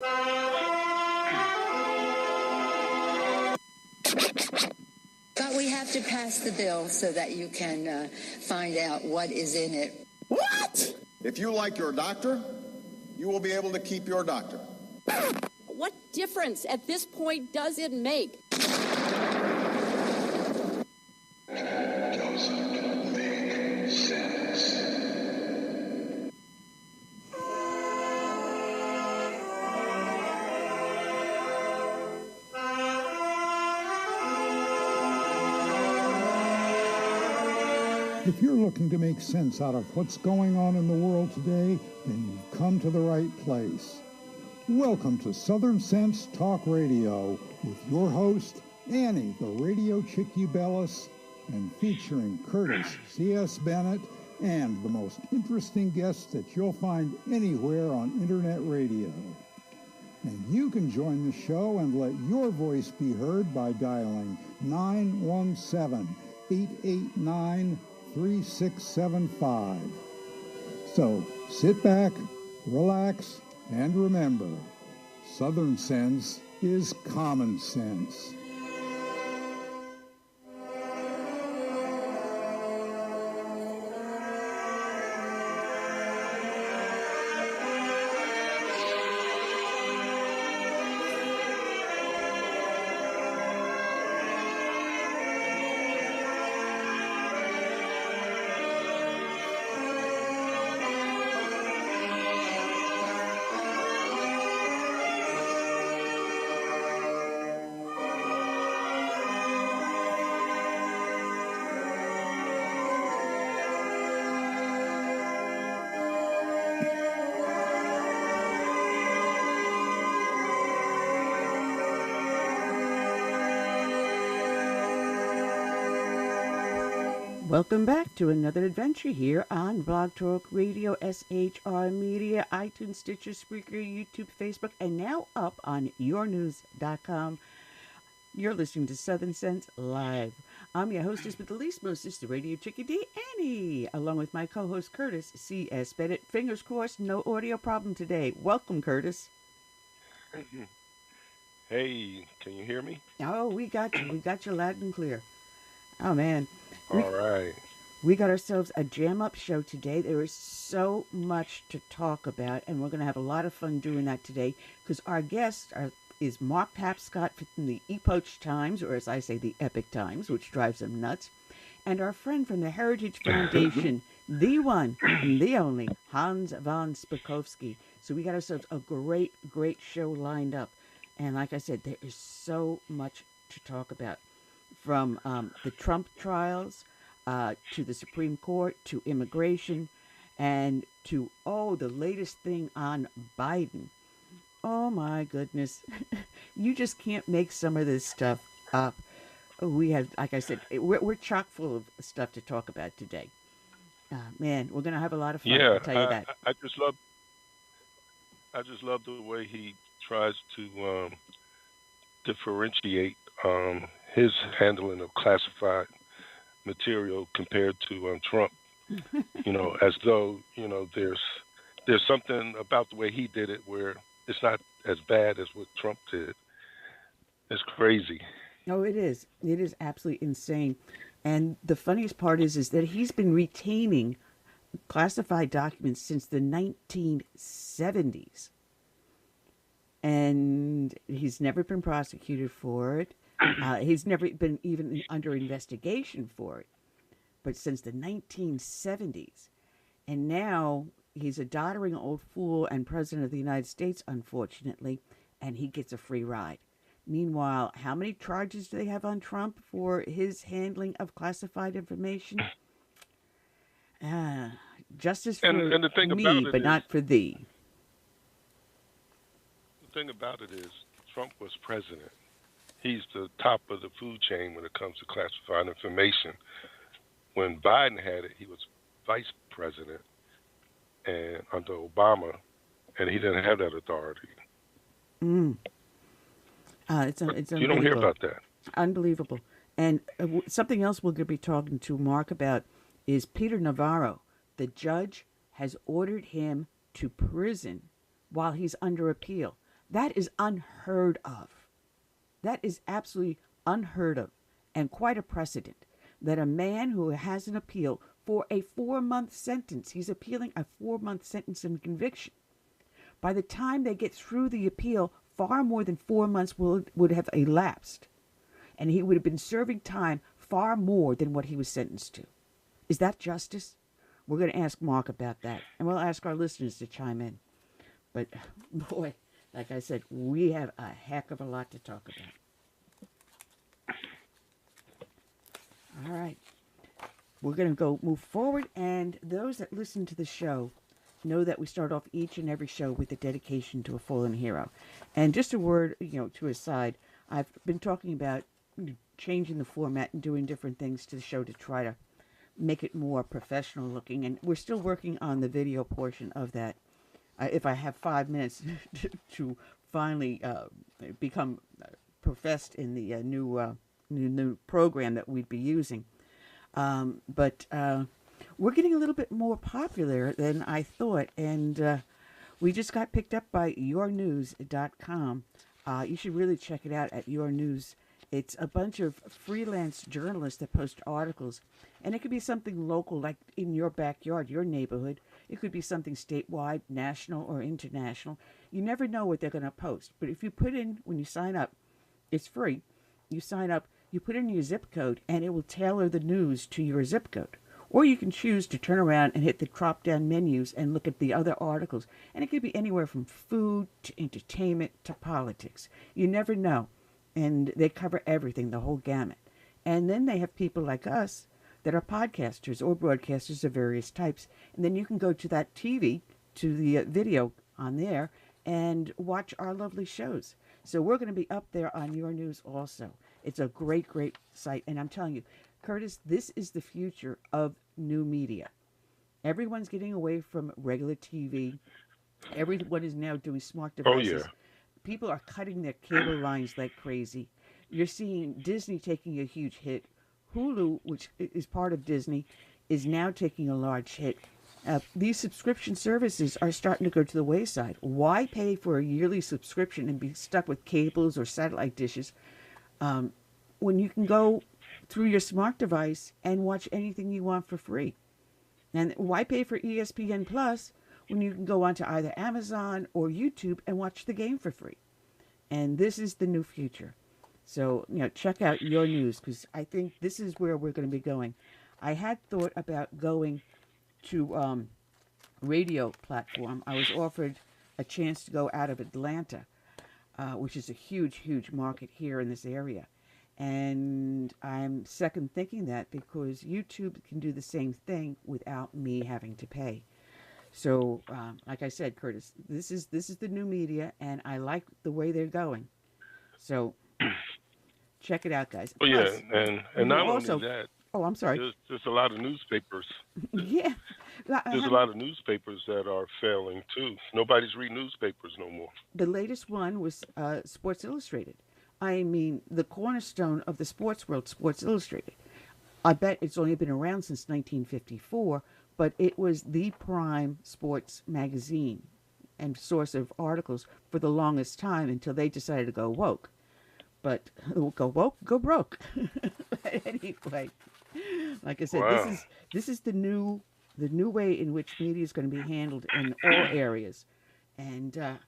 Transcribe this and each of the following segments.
But we have to pass the bill so that you can find out what is in it. What? If you like your doctor, you will be able to keep your doctor. What difference at this point does it make? Doesn't make sense. If you're looking to make sense out of what's going on in the world today, then you've come to the right place. Welcome to Southern Sense Talk Radio with your host, Annie, the Radio Chick-A-Dee, and featuring Curtis C.S. Bennett and the most interesting guests that you'll find anywhere on Internet radio. And you can join the show and let your voice be heard by dialing 917-889-3675. So sit back, relax, and remember, Southern sense is common sense. Welcome back to another adventure here on Blog Talk Radio, SHR Media, iTunes, Stitcher, Spreaker, YouTube, Facebook, and now up on yournews.com. You're listening to Southern Sense Live. I'm your hostess with the least mostest, the Radio Chick-A-Dee, Annie, along with my co-host Curtis C.S. Bennett. Fingers crossed, no audio problem today. Welcome, Curtis. Hey, can you hear me? Oh, we got you. We got you loud and clear. Oh, man. All right. We got ourselves a jam-up show today. There is so much to talk about, and we're going to have a lot of fun doing that today because our guest is Mark Tapscott from the Epoch Times, or as I say, the Epoch Times, which drives him nuts, and our friend from the Heritage Foundation, the one and the only, Hans von Spakosky. So we got ourselves a great, great show lined up. And like I said, there is so much to talk about. From the Trump trials to the Supreme Court to immigration and to, the latest thing on Biden. Oh, my goodness. You just can't make some of this stuff up. We have, like I said, we're chock full of stuff to talk about today. Man, we're going to have a lot of fun, I'll tell you that. I just love the way he tries to differentiate his handling of classified material compared to Trump, as though, there's something about the way he did it where it's not as bad as what Trump did. It's crazy. Oh, it is. It is absolutely insane. And the funniest part is that he's been retaining classified documents since the 1970s. And he's never been prosecuted for it. He's never been even under investigation for it, but since the 1970s. And now he's a doddering old fool and president of the United States, unfortunately, and he gets a free ride. Meanwhile, how many charges do they have on Trump for his handling of classified information? Justice for and the thing me, about it but not for thee. The thing about it is Trump was president. He's the top of the food chain when it comes to classified information. When Biden had it, he was vice president and under Obama, and he didn't have that authority. It's you don't hear about that. Unbelievable. And something else we're going to be talking to Mark about is Peter Navarro. The judge has ordered him to prison while he's under appeal. That is unheard of. That is absolutely unheard of and quite a precedent that a man who has an appeal for a 4-month sentence, he's appealing a 4-month sentence and conviction. By the time they get through the appeal, far more than 4 months would have elapsed. And he would have been serving time far more than what he was sentenced to. Is that justice? We're going to ask Mark about that. And we'll ask our listeners to chime in. But, boy, like I said, we have a heck of a lot to talk about. All right. We're going to move forward. And those that listen to the show know that we start off each and every show with a dedication to a fallen hero. And just a word, to a side, I've been talking about changing the format and doing different things to the show to try to make it more professional looking. And we're still working on the video portion of that. If I have 5 minutes to finally become professed in the new program that we'd be using. But we're getting a little bit more popular than I thought. And we just got picked up by yournews.com. You should really check it out at Your News. It's a bunch of freelance journalists that post articles. And it could be something local, like in your backyard, your neighborhood. It could be something statewide, national, or international. You never know what they're going to post. But if you put in, when you sign up, it's free. You sign up, you put in your zip code, and it will tailor the news to your zip code. Or you can choose to turn around and hit the drop-down menus and look at the other articles. And it could be anywhere from food to entertainment to politics. You never know. And they cover everything, the whole gamut. And then they have people like us that are podcasters or broadcasters of various types. And then you can go to that TV, to the video on there, and watch our lovely shows. So we're going to be up there on Your News also. It's a great, great site. And I'm telling you, Curtis, this is the future of new media. Everyone's getting away from regular TV. Everyone is now doing smart devices. Oh, yeah. People are cutting their cable lines like crazy. You're seeing Disney taking a huge hit. Hulu, which is part of Disney, is now taking a large hit. These subscription services are starting to go to the wayside. Why pay for a yearly subscription and be stuck with cables or satellite dishes when you can go through your smart device and watch anything you want for free? And why pay for ESPN Plus when you can go onto either Amazon or YouTube and watch the game for free? And this is the new future. So, check out Your News, because I think this is where we're going to be going. I had thought about going to radio platform. I was offered a chance to go out of Atlanta, which is a huge, huge market here in this area. And I'm second thinking that because YouTube can do the same thing without me having to pay. So, like I said, Curtis, this is the new media, and I like the way they're going. So, check it out, guys. Oh, yeah, and not also, only that. Oh, I'm sorry. There's a lot of newspapers. Yeah. There's a lot of newspapers that are failing, too. Nobody's reading newspapers no more. The latest one was Sports Illustrated. I mean, the cornerstone of the sports world, Sports Illustrated. I bet it's only been around since 1954, but it was the prime sports magazine and source of articles for the longest time until they decided to go woke. But go woke, go broke. Anyway, like I said, wow. this is the new way in which media is going to be handled in all areas, and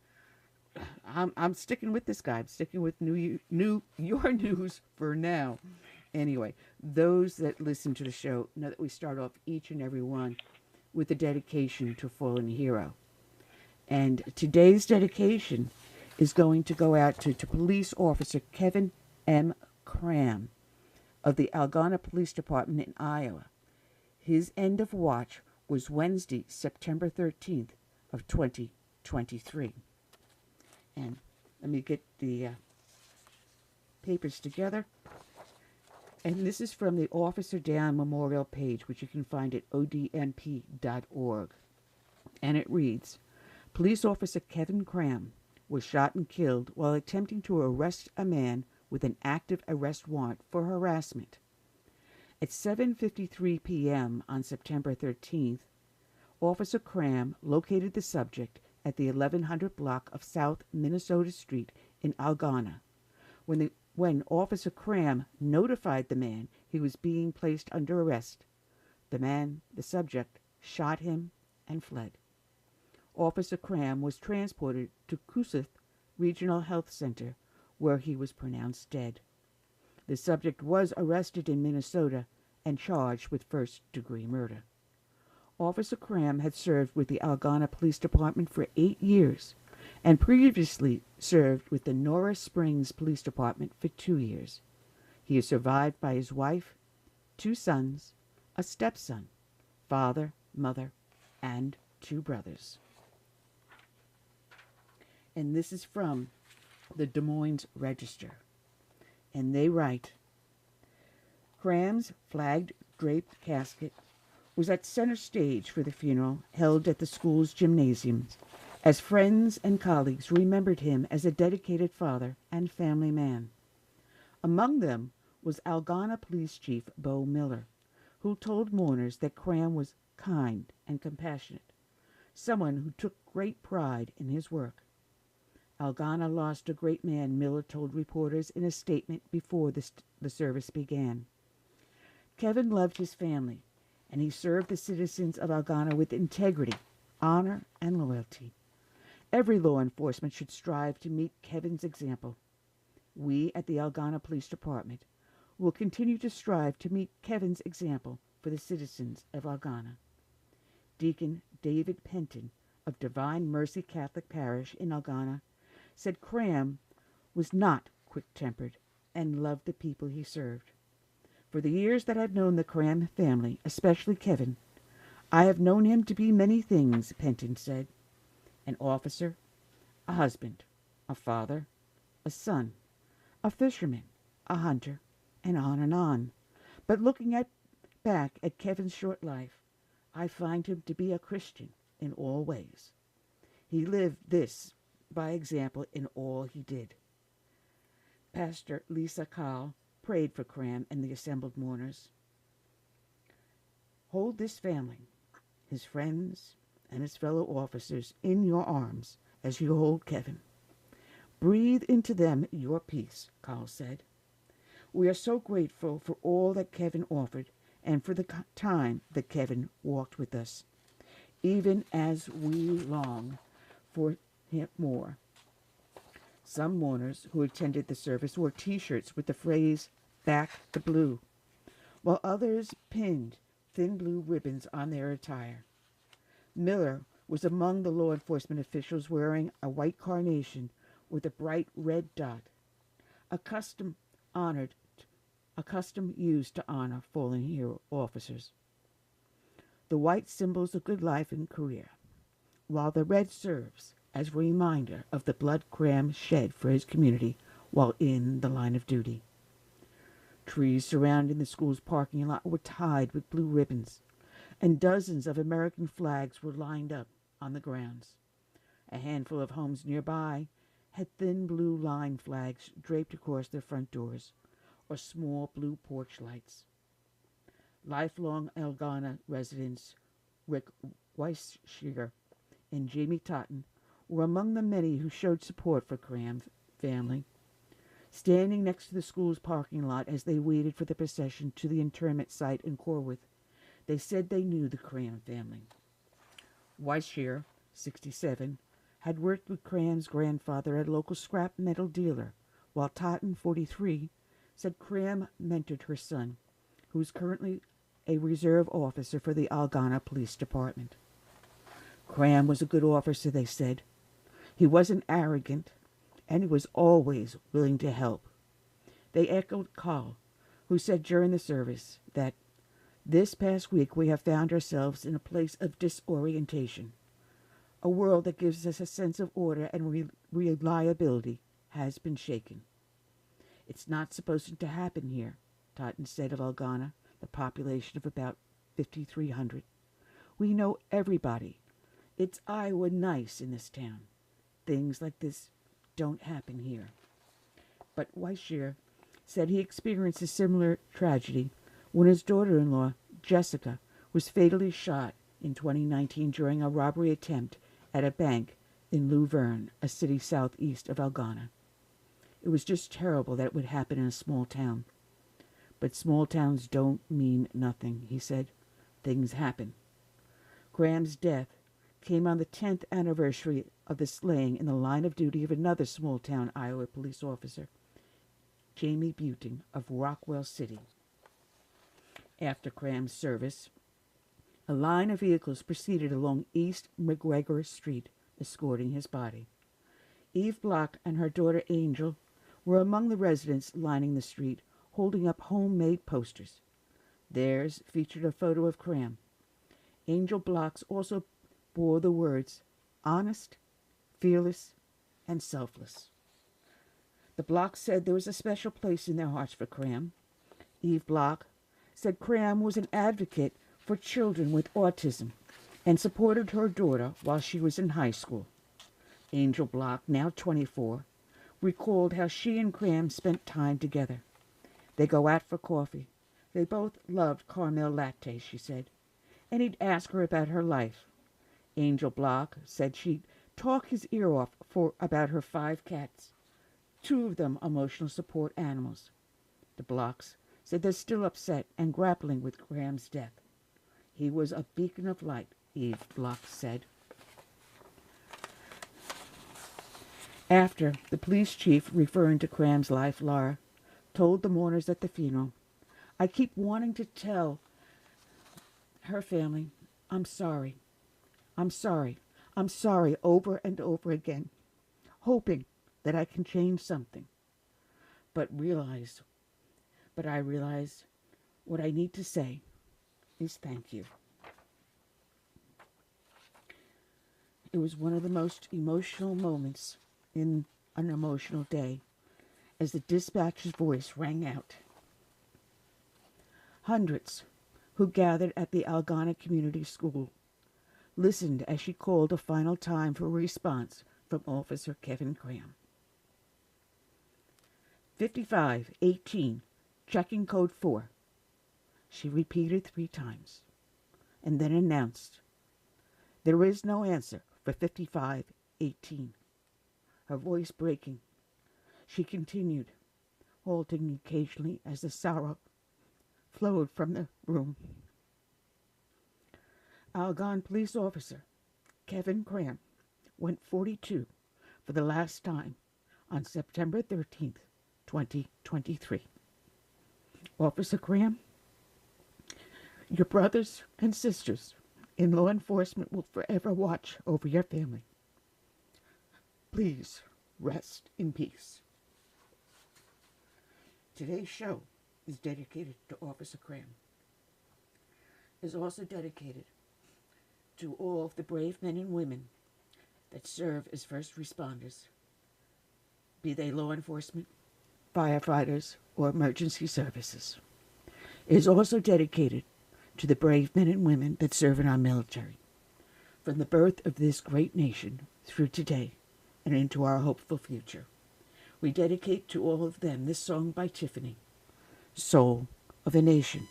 I'm sticking with this guy. I'm sticking with Your News for now. Anyway, those that listen to the show know that we start off each and every one with a dedication to a fallen hero. And today's dedication is going to go out to police officer Kevin M. Cram of the Algona Police Department in Iowa. His end of watch was Wednesday, September 13th of 2023. And let me get the papers together. And this is from the Officer Down Memorial page, which you can find at odmp.org. And it reads, Police Officer Kevin Cram was shot and killed while attempting to arrest a man with an active arrest warrant for harassment. At 7:53 p.m. on September 13th, Officer Cram located the subject at the 1100 block of South Minnesota Street in Algona. When Officer Cram notified the man he was being placed under arrest, the subject, shot him and fled. Officer Cram was transported to Kossuth Regional Health Center, where he was pronounced dead. The subject was arrested in Minnesota and charged with first-degree murder. Officer Cram had served with the Algona Police Department for 8 years and previously served with the Norris Springs Police Department for 2 years. He is survived by his wife, 2 sons, a stepson, father, mother, and 2 brothers. And this is from the Des Moines Register. And they write, Cram's flagged draped casket was at center stage for the funeral held at the school's gymnasium, as friends and colleagues remembered him as a dedicated father and family man. Among them was Algona Police Chief Bo Miller, who told mourners that Cram was kind and compassionate, someone who took great pride in his work. Algona lost a great man, Miller told reporters in a statement before the service began. Kevin loved his family, and he served the citizens of Algona with integrity, honor, and loyalty. Every law enforcement should strive to meet Kevin's example. We at the Algona Police Department will continue to strive to meet Kevin's example for the citizens of Algona. Deacon David Penton of Divine Mercy Catholic Parish in Algona said Cram was not quick-tempered and loved the people he served. For the years that I've known the Cram family, especially Kevin, I have known him to be many things, Penton said. An officer, a husband, a father, a son, a fisherman, a hunter, and on and on. But looking back at Kevin's short life, I find him to be a Christian in all ways. He lived this by example in all he did. Pastor Lisa Call prayed for Cram and the assembled mourners. Hold this family, his friends, and his fellow officers in your arms as you hold Kevin. Breathe into them your peace, Call said. We are so grateful for all that Kevin offered and for the time that Kevin walked with us, even as we long for him more. Some mourners who attended the service wore T-shirts with the phrase, "Back the Blue," while others pinned thin blue ribbons on their attire. Miller was among the law enforcement officials wearing a white carnation with a bright red dot, a custom used to honor fallen hero officers. The white symbols a good life and career, while the red serves as a reminder of the blood Cram shed for his community while in the line of duty. Trees surrounding the school's parking lot were tied with blue ribbons, and dozens of American flags were lined up on the grounds. A handful of homes nearby had thin blue line flags draped across their front doors, or small blue porch lights. Lifelong Algona residents Rick Weisschiger and Jamie Totten were among the many who showed support for Cram's family. Standing next to the school's parking lot as they waited for the procession to the interment site in Corwith, they said they knew the Cram family. Weisschiger, 67, had worked with Cram's grandfather at a local scrap metal dealer, while Totten, 43, said Cram mentored her son, who is currently a reserve officer for the Algona Police Department. Cram was a good officer, they said. He wasn't arrogant, and he was always willing to help. They echoed Call, who said during the service that this past week we have found ourselves in a place of disorientation. A world that gives us a sense of order and reliability has been shaken. It's not supposed to happen here, Totten said of Algona, the population of about 5,300. We know everybody. It's Iowa nice in this town. Things like this don't happen here. But Weisschiger said he experienced a similar tragedy when his daughter-in-law, Jessica, was fatally shot in 2019 during a robbery attempt at a bank in Luverne, a city southeast of Algona. It was just terrible that it would happen in a small town. But small towns don't mean nothing, he said. Things happen. Cram's death came on the 10th anniversary of the slaying in the line of duty of another small-town Iowa police officer, Jamie Buting of Rockwell City. After Cram's service, a line of vehicles proceeded along East McGregor Street, escorting his body. Eve Block and her daughter Angel were among the residents lining the street, holding up homemade posters. Theirs featured a photo of Cram. Angel Block's also bore the words, honest, fearless, and selfless. The Blocks said there was a special place in their hearts for Cram. Eve Block said Cram was an advocate for children with autism and supported her daughter while she was in high school. Angel Block, now 24, recalled how she and Cram spent time together. They go out for coffee. They both loved caramel lattes, she said, and he'd ask her about her life. Angel Block said she'd talk his ear off about her 5 cats, 2 of them emotional support animals. The Blocks said they're still upset and grappling with Cram's death. He was a beacon of light, Eve Block said. After, the police chief, referring to Cram's life, Laura, told the mourners at the funeral, I keep wanting to tell her family, I'm sorry. I'm sorry. I'm sorry over and over again, hoping that I can change something. But I realize what I need to say is thank you. It was one of the most emotional moments in an emotional day as the dispatcher's voice rang out. Hundreds who gathered at the Algona Community School listened as she called a final time for a response from Officer Kevin Cram. 5518, checking code 4. She repeated 3 times and then announced, there is no answer for 5518. Her voice breaking, she continued, halting occasionally as the sorrow flowed from the room. Algon police officer Kevin Cram went 42 for the last time on September 13th, 2023. Officer Cram, your brothers and sisters in law enforcement will forever watch over your family. Please rest in peace. Today's show is dedicated to Officer Cram. It is also dedicated to all of the brave men and women that serve as first responders, be they law enforcement, firefighters, or emergency services. It is also dedicated to the brave men and women that serve in our military, from the birth of this great nation through today and into our hopeful future. We dedicate to all of them this song by Tiffany, Soul of a Nation.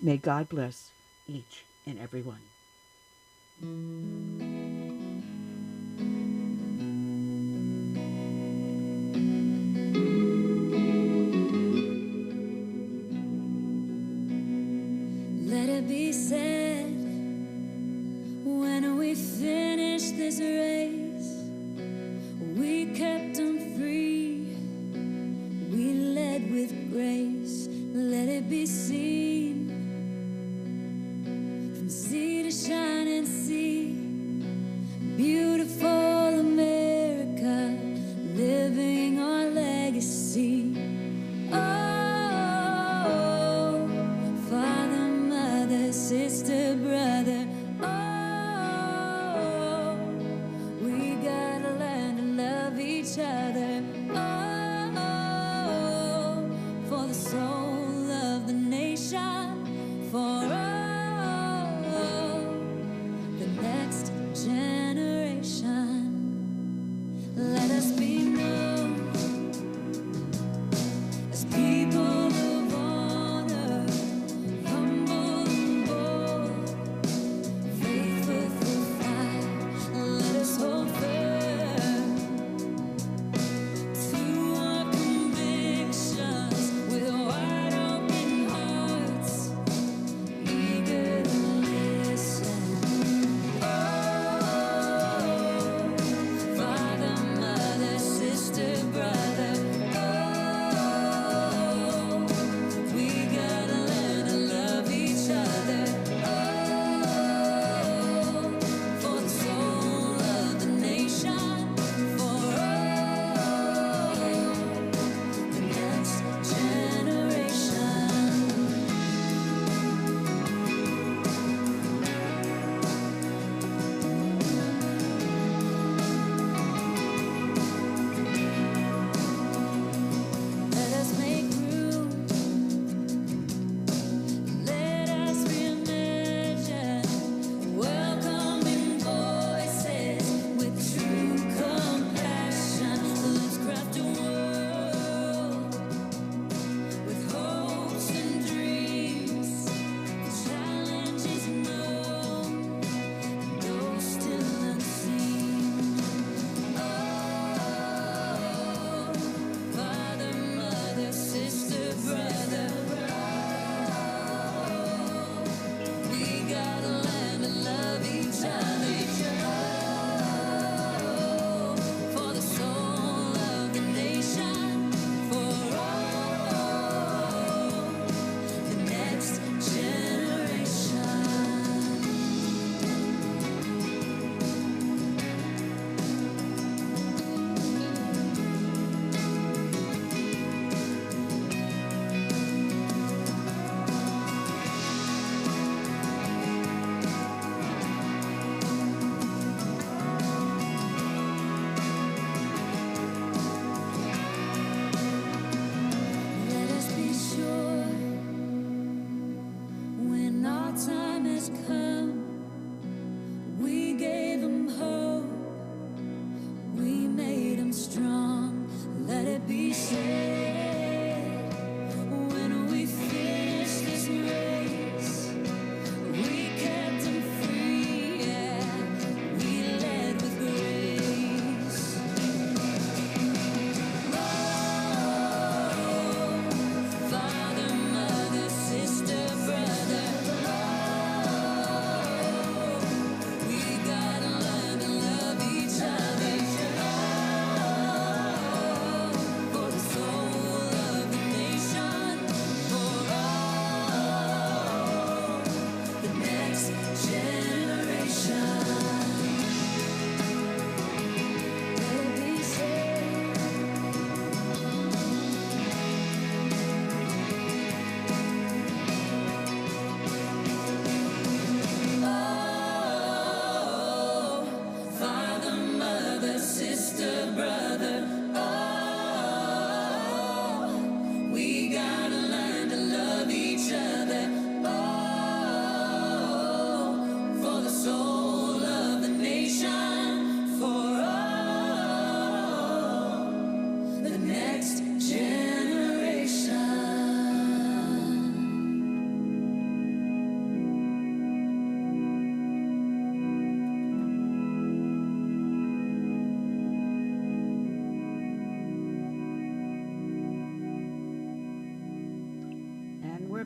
May God bless each and every one. Let it be said when we finish this race, we kept them free, we led with grace. Let it be seen from sea to shining sea, beautiful America, living our legacy. Oh, father, mother, sister, brother, oh, we gotta learn to love each other. Oh, for the soul of the nation, for the next generation. Let us be known as people of honor, humble and bold, faithful through fire. Let us hold firm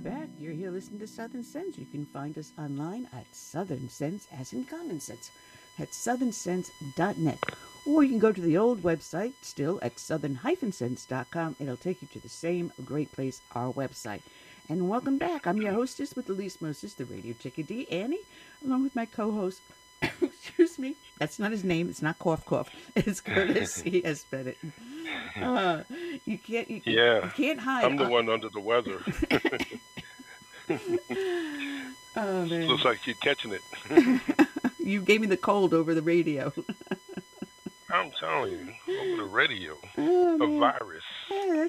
back. You're here listening to Southern Sense. You can find us online at Southern Sense, as in common sense, at southernsense.net. Or you can go to the old website, still at southern-sense.com. It'll take you to the same great place, our website. And welcome back. I'm your hostess with the least mostest, the Radio Chick-A-Dee, Annie, along with my co-host, excuse me, that's not his name, it's not Cough Cough, it's Curtis C.S. Bennett. You can't hide. I'm the one under the weather. Oh, man. Looks like you're catching it. You gave me the cold over the radio. I'm telling you, over the radio, a virus. Yeah,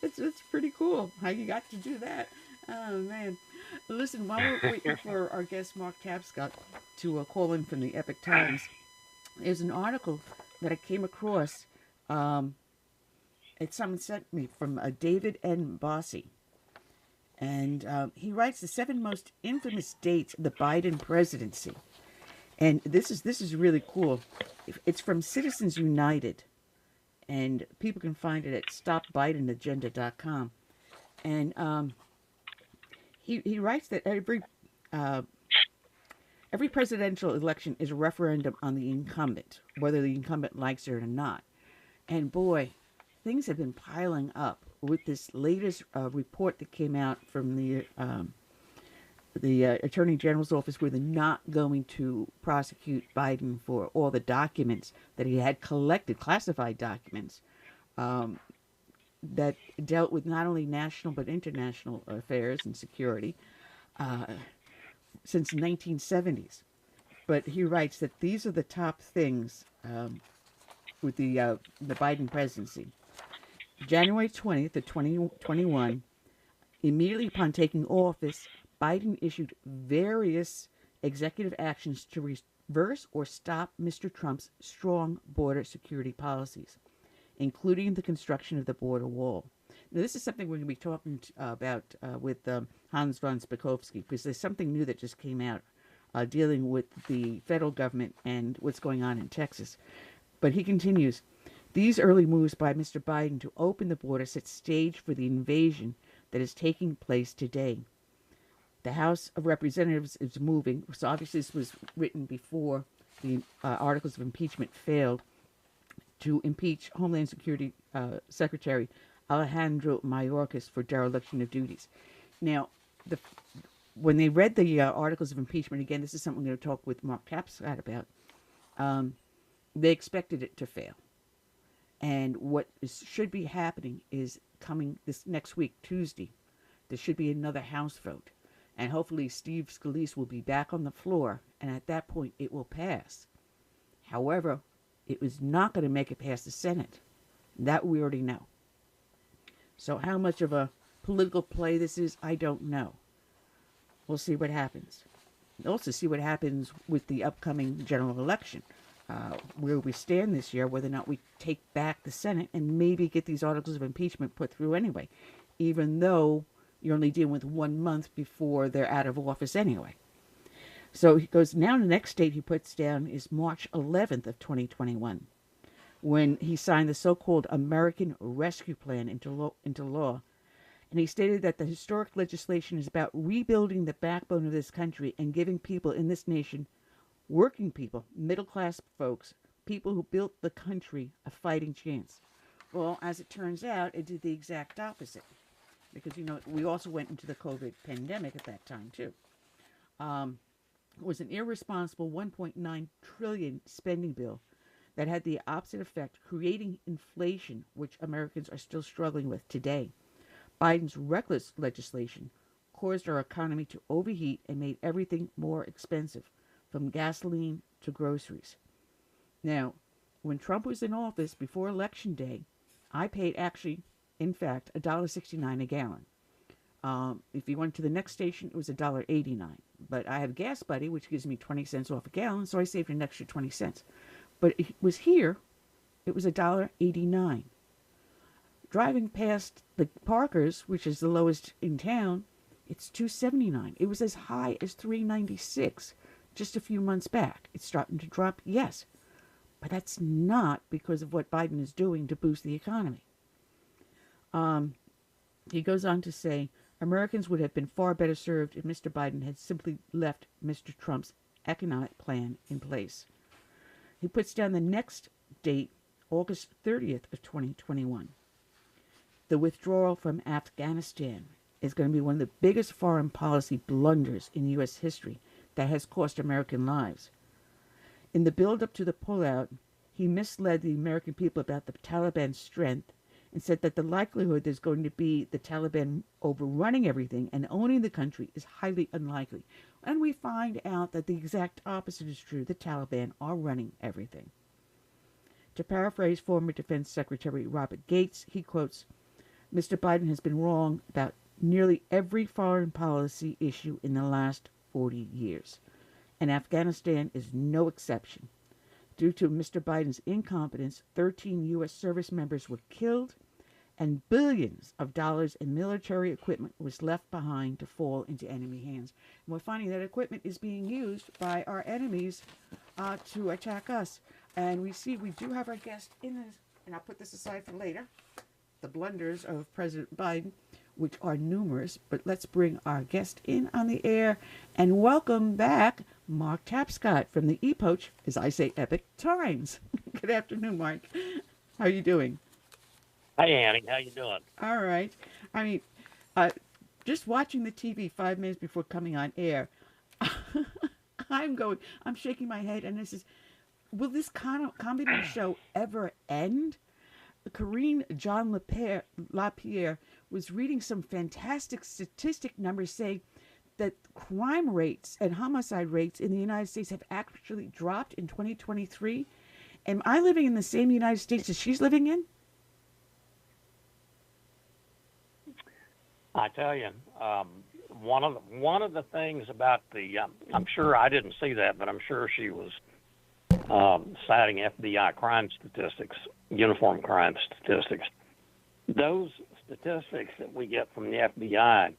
that's pretty cool. How you got to do that? Oh, man. Listen, while we're waiting for our guest Mark Tapscott to call in from the Epoch Times, there's an article that I came across. Someone sent me from David N. Bossy. And he writes the 7 most infamous dates of the Biden presidency. And this is really cool. It's from Citizens United. And people can find it at stopbidenagenda.com. And he writes that every presidential election is a referendum on the incumbent, whether the incumbent likes it or not. And boy, things have been piling up with this latest report that came out from the Attorney General's office, where they're not going to prosecute Biden for all the documents that he had collected, classified documents, that dealt with not only national but international affairs and security since the 1970s. But he writes that these are the top things with the Biden presidency. January 20th of 2021, immediately upon taking office, Biden issued various executive actions to reverse or stop Mr. Trump's strong border security policies, including the construction of the border wall. Now, this is something we're going to be talking about with Hans von Spakosky, because there's something new that just came out dealing with the federal government and what's going on in Texas. But he continues, these early moves by Mr. Biden to open the border set stage for the invasion that is taking place today. The House of Representatives is moving, so obviously this was written before the articles of impeachment failed, to impeach Homeland Security Secretary Alejandro Mayorkas for dereliction of duties. Now, when they read the articles of impeachment, again, this is something I'm going to talk with Mark Tapscott about, they expected it to fail. And what should be happening is coming this next week, Tuesday, there should be another House vote. And hopefully Steve Scalise will be back on the floor, and at that point it will pass. However, it was not going to make it past the Senate. That we already know. So how much of a political play this is, I don't know. We'll see what happens. We'll also see what happens with the upcoming general election. Where we stand this year, whether or not we take back the Senate and maybe get these articles of impeachment put through anyway, even though you're only dealing with 1 month before they're out of office anyway. So he goes, now the next date he puts down is March 11th of 2021, when he signed the so-called American Rescue Plan into law. And he stated that the historic legislation is about rebuilding the backbone of this country and giving people in this nation, working people, middle-class folks, people who built the country, a fighting chance. Well, as it turns out, it did the exact opposite. Because, you know, we also went into the COVID pandemic at that time, too. It was an irresponsible $1.9 trillion spending bill that had the opposite effect, creating inflation, which Americans are still struggling with today. Biden's reckless legislation caused our economy to overheat and made everything more expensive, from gasoline to groceries. Now, when Trump was in office before Election Day, I paid actually, in fact, $1.69 a gallon. If you went to the next station, it was $1.89. But I have Gas Buddy, which gives me 20 cents off a gallon, so I saved an extra 20 cents. But it was here, it was $1.89. Driving past the Parkers, which is the lowest in town, it's $2.79. It was as high as $3.96 just a few months back. It's starting to drop, yes. But that's not because of what Biden is doing to boost the economy. He goes on to say, Americans would have been far better served if Mr. Biden had simply left Mr. Trump's economic plan in place. He puts down the next date, August 30th of 2021. The withdrawal from Afghanistan is going to be one of the biggest foreign policy blunders in U.S. history that has cost American lives. In the build-up to the pullout, he misled the American people about the Taliban's strength and said that the likelihood there's going to be the Taliban overrunning everything and owning the country is highly unlikely. And we find out that the exact opposite is true. The Taliban are running everything. To paraphrase former Defense Secretary Robert Gates, he quotes, "Mr. Biden has been wrong about nearly every foreign policy issue in the last 40 years. And Afghanistan is no exception. Due to Mr. Biden's incompetence, 13 U.S. service members were killed, and billions of dollars in military equipment was left behind to fall into enemy hands." And we're finding that equipment is being used by our enemies to attack us. And we do have our guest in this, and I'll put this aside for later, the blunders of President Biden, which are numerous, but let's bring our guest in on the air and welcome back Mark Tapscott from the Epoch, as I say, Epoch Times. Good afternoon, Mark. How are you doing? Hi, Annie. How you doing? All right. I mean, just watching the TV 5 minutes before coming on air, I'm shaking my head, and this is, will this comedy show ever end? Karine John LaPierre was reading some fantastic statistic numbers saying that crime rates and homicide rates in the United States have actually dropped in 2023. Am I living in the same United States as she's living in? I tell you, one of the things about the, I'm sure I didn't see that, but I'm sure she was citing FBI crime statistics, uniform crime statistics. Those statistics that we get from the FBI,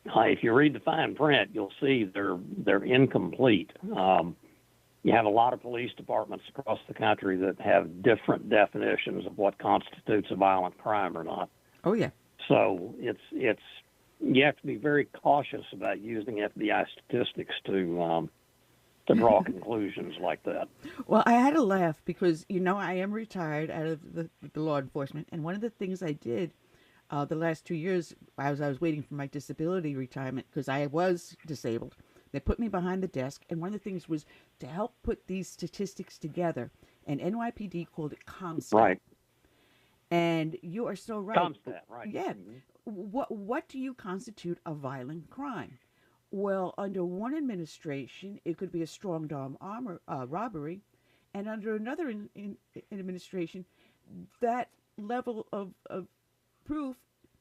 if you read the fine print, you'll see they're incomplete. You have a lot of police departments across the country that have different definitions of what constitutes a violent crime or not. Oh yeah. So it's you have to be very cautious about using FBI statistics to draw conclusions like that. Well, I had to laugh because, I am retired out of the law enforcement. And one of the things I did the last 2 years, as I was waiting for my disability retirement, because I was disabled, they put me behind the desk. And one of the things was to help put these statistics together. And NYPD called it ComStat. Right. And you are so right. ComStat, right. Yeah. Mm-hmm. What do you constitute a violent crime? Well, under one administration, it could be a strong arm robbery, and under another administration, that level of proof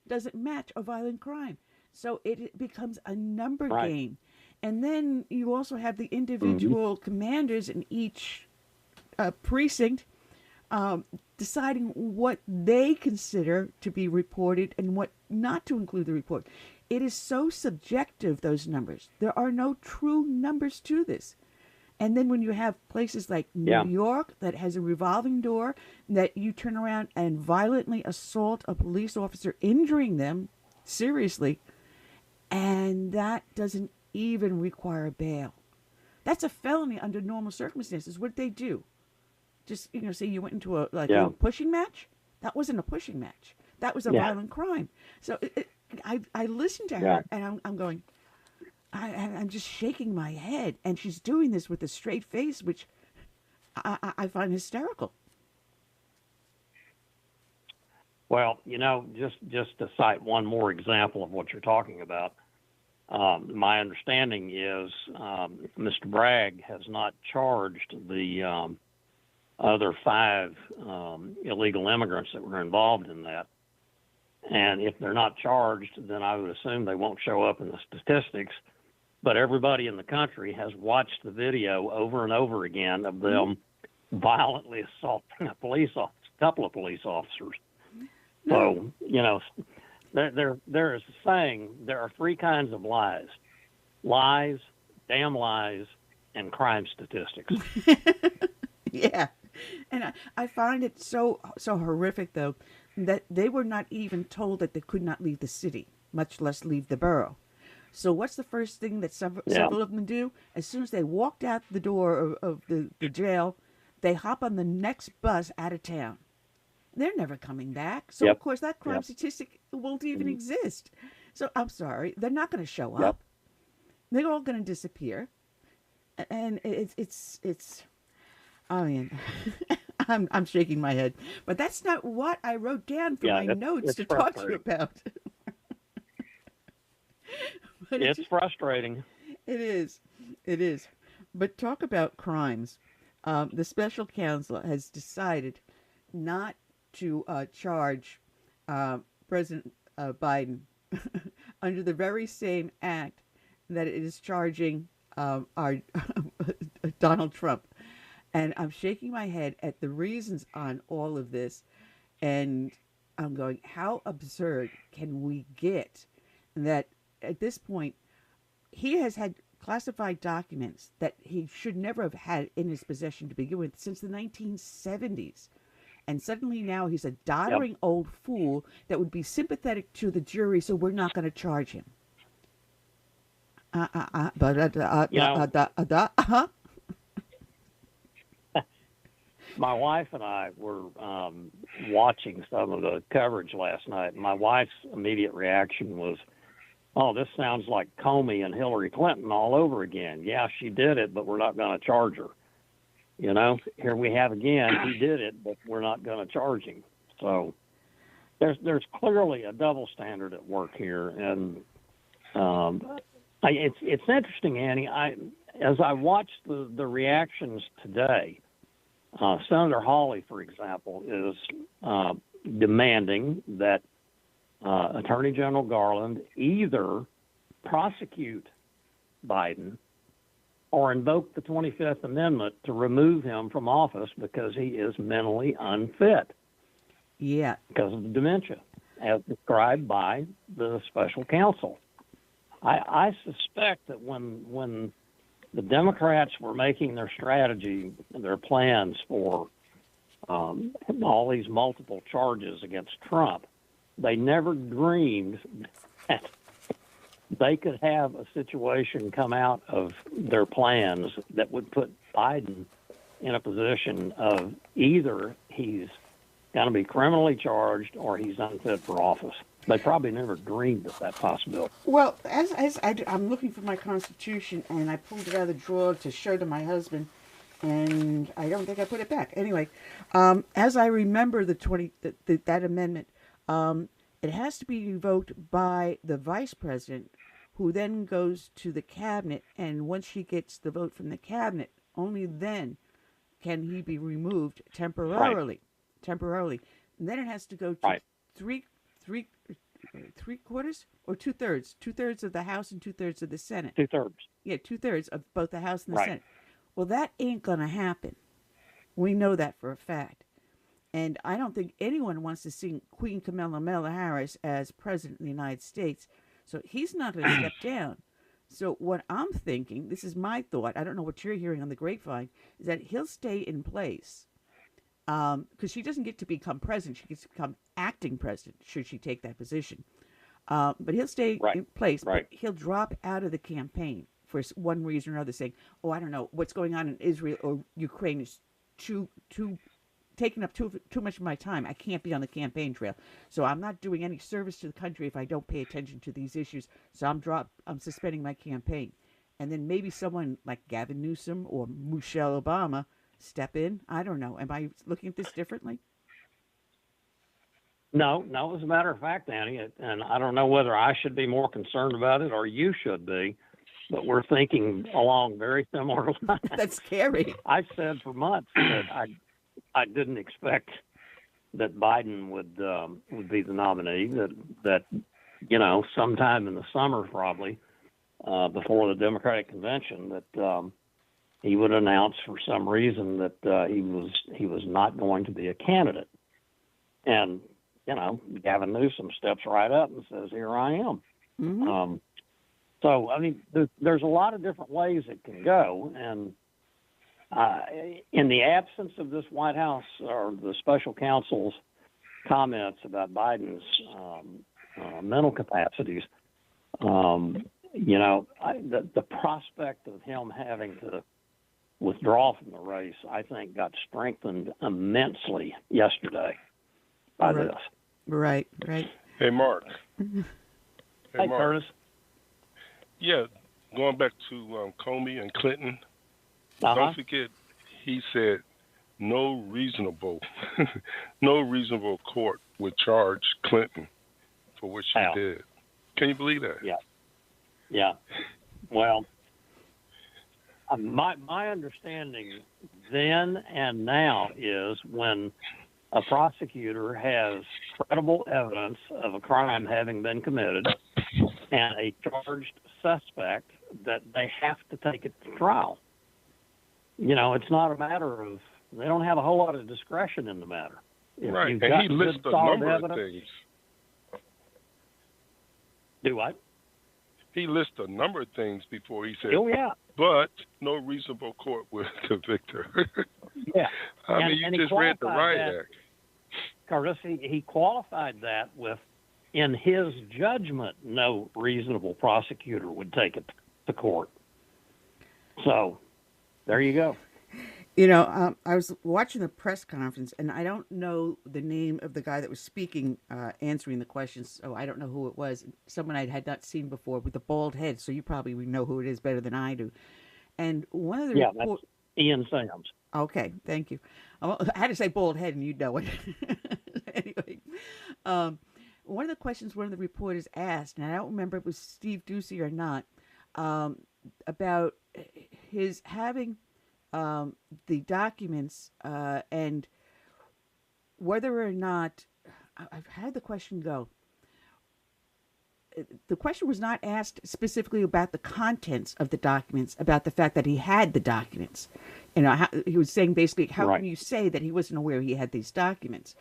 doesn't match a violent crime. So it becomes a number game. And then you also have the individual commanders in each precinct deciding what they consider to be reported and what not to include the report. It is so subjective, those numbers. There are no true numbers to this. And then when you have places like New York that has a revolving door, that you turn around and violently assault a police officer, injuring them seriously, and that doesn't even require bail. That's a felony under normal circumstances. What did they do? Just, say you went into a pushing match? That wasn't a pushing match. That was a violent crime. So I listened to her, and I'm going, I'm just shaking my head. And she's doing this with a straight face, which I find hysterical. Well, just to cite one more example of what you're talking about, my understanding is Mr. Bragg has not charged the other 5 illegal immigrants that were involved in that. And if they're not charged, then I would assume they won't show up in the statistics. But everybody in the country has watched the video over and over again of them violently assaulting a couple of police officers. So, there is a saying, there are 3 kinds of lies: lies, damn lies, and crime statistics. Yeah. And I find it so horrific, though, that they were not even told that they could not leave the city. much less leave the borough. So what's the first thing that several of them do? As soon as they walked out the door of the jail, they hop on the next bus out of town. They're never coming back. So, of course, that crime statistic won't even exist. So, I'm sorry. They're not going to show up. They're all going to disappear. And it's I mean, I'm shaking my head. But that's not what I wrote down for my notes to talk to you about. It's frustrating. It is. It is. But talk about crimes. The special counsel has decided not to charge President Biden under the very same act that it is charging our Donald Trump. And I'm shaking my head at the reasons on all of this. And I'm going, how absurd can we get that at this point, he has had classified documents that he should never have had in his possession to begin with since the 1970s. And suddenly now he's a doddering old fool that would be sympathetic to the jury, so we're not going to charge him. My wife and I were watching some of the coverage last night. My wife's immediate reaction was, oh, this sounds like Comey and Hillary Clinton all over again. Yeah, she did it, but we're not going to charge her. You know, here we have again, he did it, but we're not going to charge him. So there's clearly a double standard at work here. And it's interesting, Annie. As I watched the reactions today, Senator Hawley, for example, is demanding that Attorney General Garland either prosecute Biden or invoke the 25th Amendment to remove him from office because he is mentally unfit. Yeah. Because of the dementia, as described by the special counsel. I suspect that when the Democrats were making their strategy, their plans for all these multiple charges against Trump, they never dreamed that they could have a situation come out of their plans that would put Biden in a position of either he's going to be criminally charged or he's unfit for office. They probably never dreamed of that possibility. Well, as I'm looking for my Constitution, and I pulled it out of the drawer to show to my husband, and I don't think I put it back. Anyway, as I remember that amendment, it has to be revoked by the vice president, who then goes to the cabinet, and once she gets the vote from the cabinet, only then can he be removed temporarily. Right. Temporarily. And then it has to go to three quarters or 2/3. 2/3 of the House and 2/3 of the Senate. 2/3. Yeah, 2/3 of both the House and the Senate. Well, that ain't going to happen. We know that for a fact. And I don't think anyone wants to see Queen Kamala Harris as president of the United States. So he's not going to step down. So what I'm thinking, this is my thought, I don't know what you're hearing on the grapevine, is that he'll stay in place. Because she doesn't get to become president. She gets to become acting president, should she take that position. But he'll stay in place. But he'll drop out of the campaign for one reason or another, saying, oh, I don't know, what's going on in Israel or Ukraine is too taking up too much of my time. I can't be on the campaign trail. So I'm not doing any service to the country if I don't pay attention to these issues. So I'm suspending my campaign. And then maybe someone like Gavin Newsom or Michelle Obama step in. I don't know. Am I looking at this differently? No, as a matter of fact, Annie, and I don't know whether I should be more concerned about it or you should be, but we're thinking along very similar lines. That's scary. I've said for months that I didn't expect that Biden would be the nominee, that sometime in the summer probably, before the Democratic convention, that he would announce for some reason that he was not going to be a candidate. And, Gavin Newsom steps right up and says, here I am. Mm-hmm. So, I mean, there's a lot of different ways it can go. And in the absence of this White House or the special counsel's comments about Biden's mental capacities. The prospect of him having to withdraw from the race, I think, got strengthened immensely yesterday by this. Right. Hey, Mark. Hey, Mark. Curtis. Yeah, going back to Comey and Clinton, don't forget he said no reasonable court would charge Clinton for what she did. Can you believe that? Yeah. Well, my understanding then and now is when a prosecutor has credible evidence of a crime having been committed and a charged suspect, that they have to take it to trial. It's not a matter of, they don't have a whole lot of discretion in the matter. Right, and he lists a number of things. Do what? He lists a number of things before he said, but no reasonable court would convict her. Yeah. I mean, you just read the riot act. Curtis, he qualified that with, in his judgment, no reasonable prosecutor would take it to court. So, there you go. I was watching the press conference, and I don't know the name of the guy that was speaking, answering the questions, so I don't know who it was. Someone I had not seen before with a bald head, so you probably would know who it is better than I do. And one of the that's Ian Sams. Okay, thank you. I had to say bald head, and you'd know it. Anyway, one of the questions one of the reporters asked, and I don't remember if it was Steve Ducey or not, about his having the documents and whether or not, I've had the question go. The question was not asked specifically about the contents of the documents, about the fact that he had the documents. He was saying basically, how can you say that he wasn't aware he had these documents?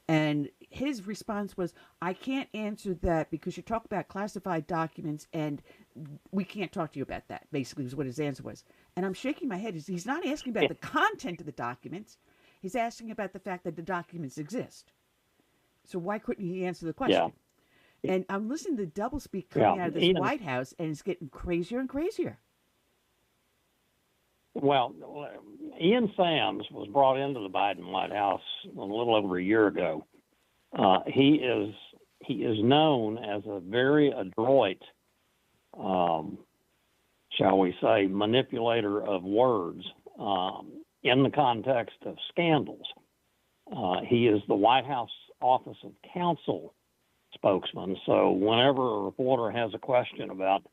And his response was, I can't answer that because you talk about classified documents and we can't talk to you about that, basically was what his answer was. And I'm shaking my head. He's not asking about the content of the documents. He's asking about the fact that the documents exist. So why couldn't he answer the question? Yeah. And I'm listening to the doublespeak coming out of this White House, and it's getting crazier and crazier. Well, Ian Sams was brought into the Biden White House a little over a year ago. He is known as a very adroit, shall we say, manipulator of words in the context of scandals. He is the White House Office of Counsel spokesman. So whenever a reporter has a question about,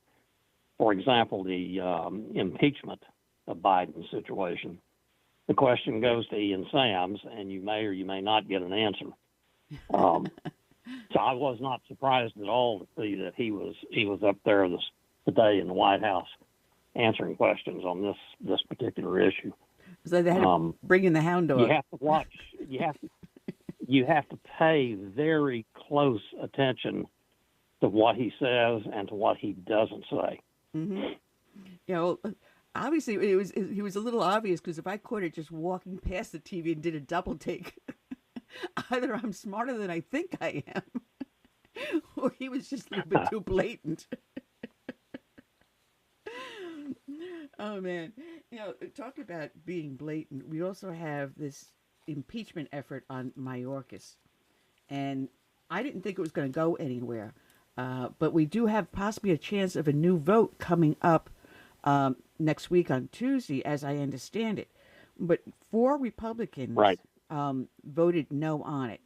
for example, the impeachment of Biden's situation, the question goes to Ian Sams, and you may or you may not get an answer. So I was not surprised at all to see that he was up there today in the White House answering questions on this particular issue. So they had to bring in the hound dog. You have to watch. You have to pay very close attention to what he says and to what he doesn't say. Mm-hmm. Obviously, he was a little obvious, because if I caught it just walking past the TV and did a double take, either I'm smarter than I think I am, or he was just a little bit too blatant. Oh, man. Talking about being blatant, we also have this impeachment effort on Mayorkas. And I didn't think it was going to go anywhere. But we do have possibly a chance of a new vote coming up next week on Tuesday, as I understand it. But 4 Republicans voted no on it.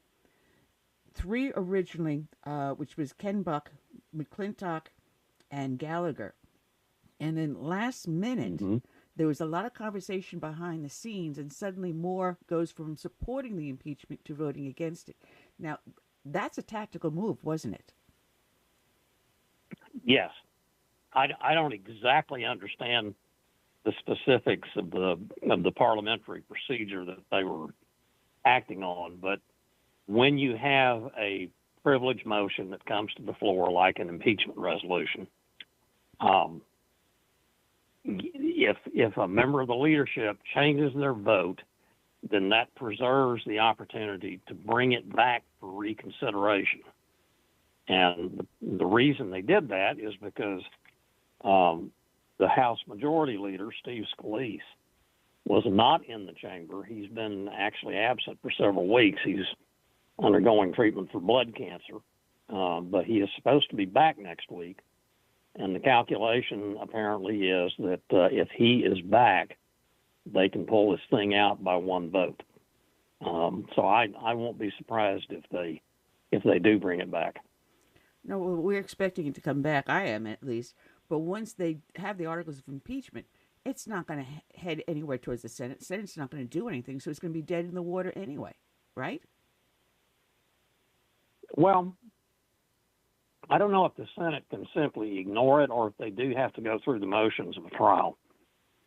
3 originally, which was Ken Buck, McClintock, and Gallagher. And then last minute, there was a lot of conversation behind the scenes, and suddenly more goes from supporting the impeachment to voting against it. Now, that's a tactical move, wasn't it? Yes. I don't exactly understand the specifics of the parliamentary procedure that they were acting on, but when you have a privilege motion that comes to the floor, like an impeachment resolution, if a member of the leadership changes their vote, then that preserves the opportunity to bring it back for reconsideration. And the reason they did that is because the House Majority Leader, Steve Scalise, was not in the chamber. He's been actually absent for several weeks. He's undergoing treatment for blood cancer, but he is supposed to be back next week. And the calculation apparently is that if he is back, they can pull this thing out by one vote. So I won't be surprised if they do bring it back. No, well, we're expecting it to come back. I am, at least. But once they have the articles of impeachment, it's not going to head anywhere towards the Senate. The Senate's not going to do anything, so it's going to be dead in the water anyway, right? Well, I don't know if the Senate can simply ignore it or if they do have to go through the motions of a trial.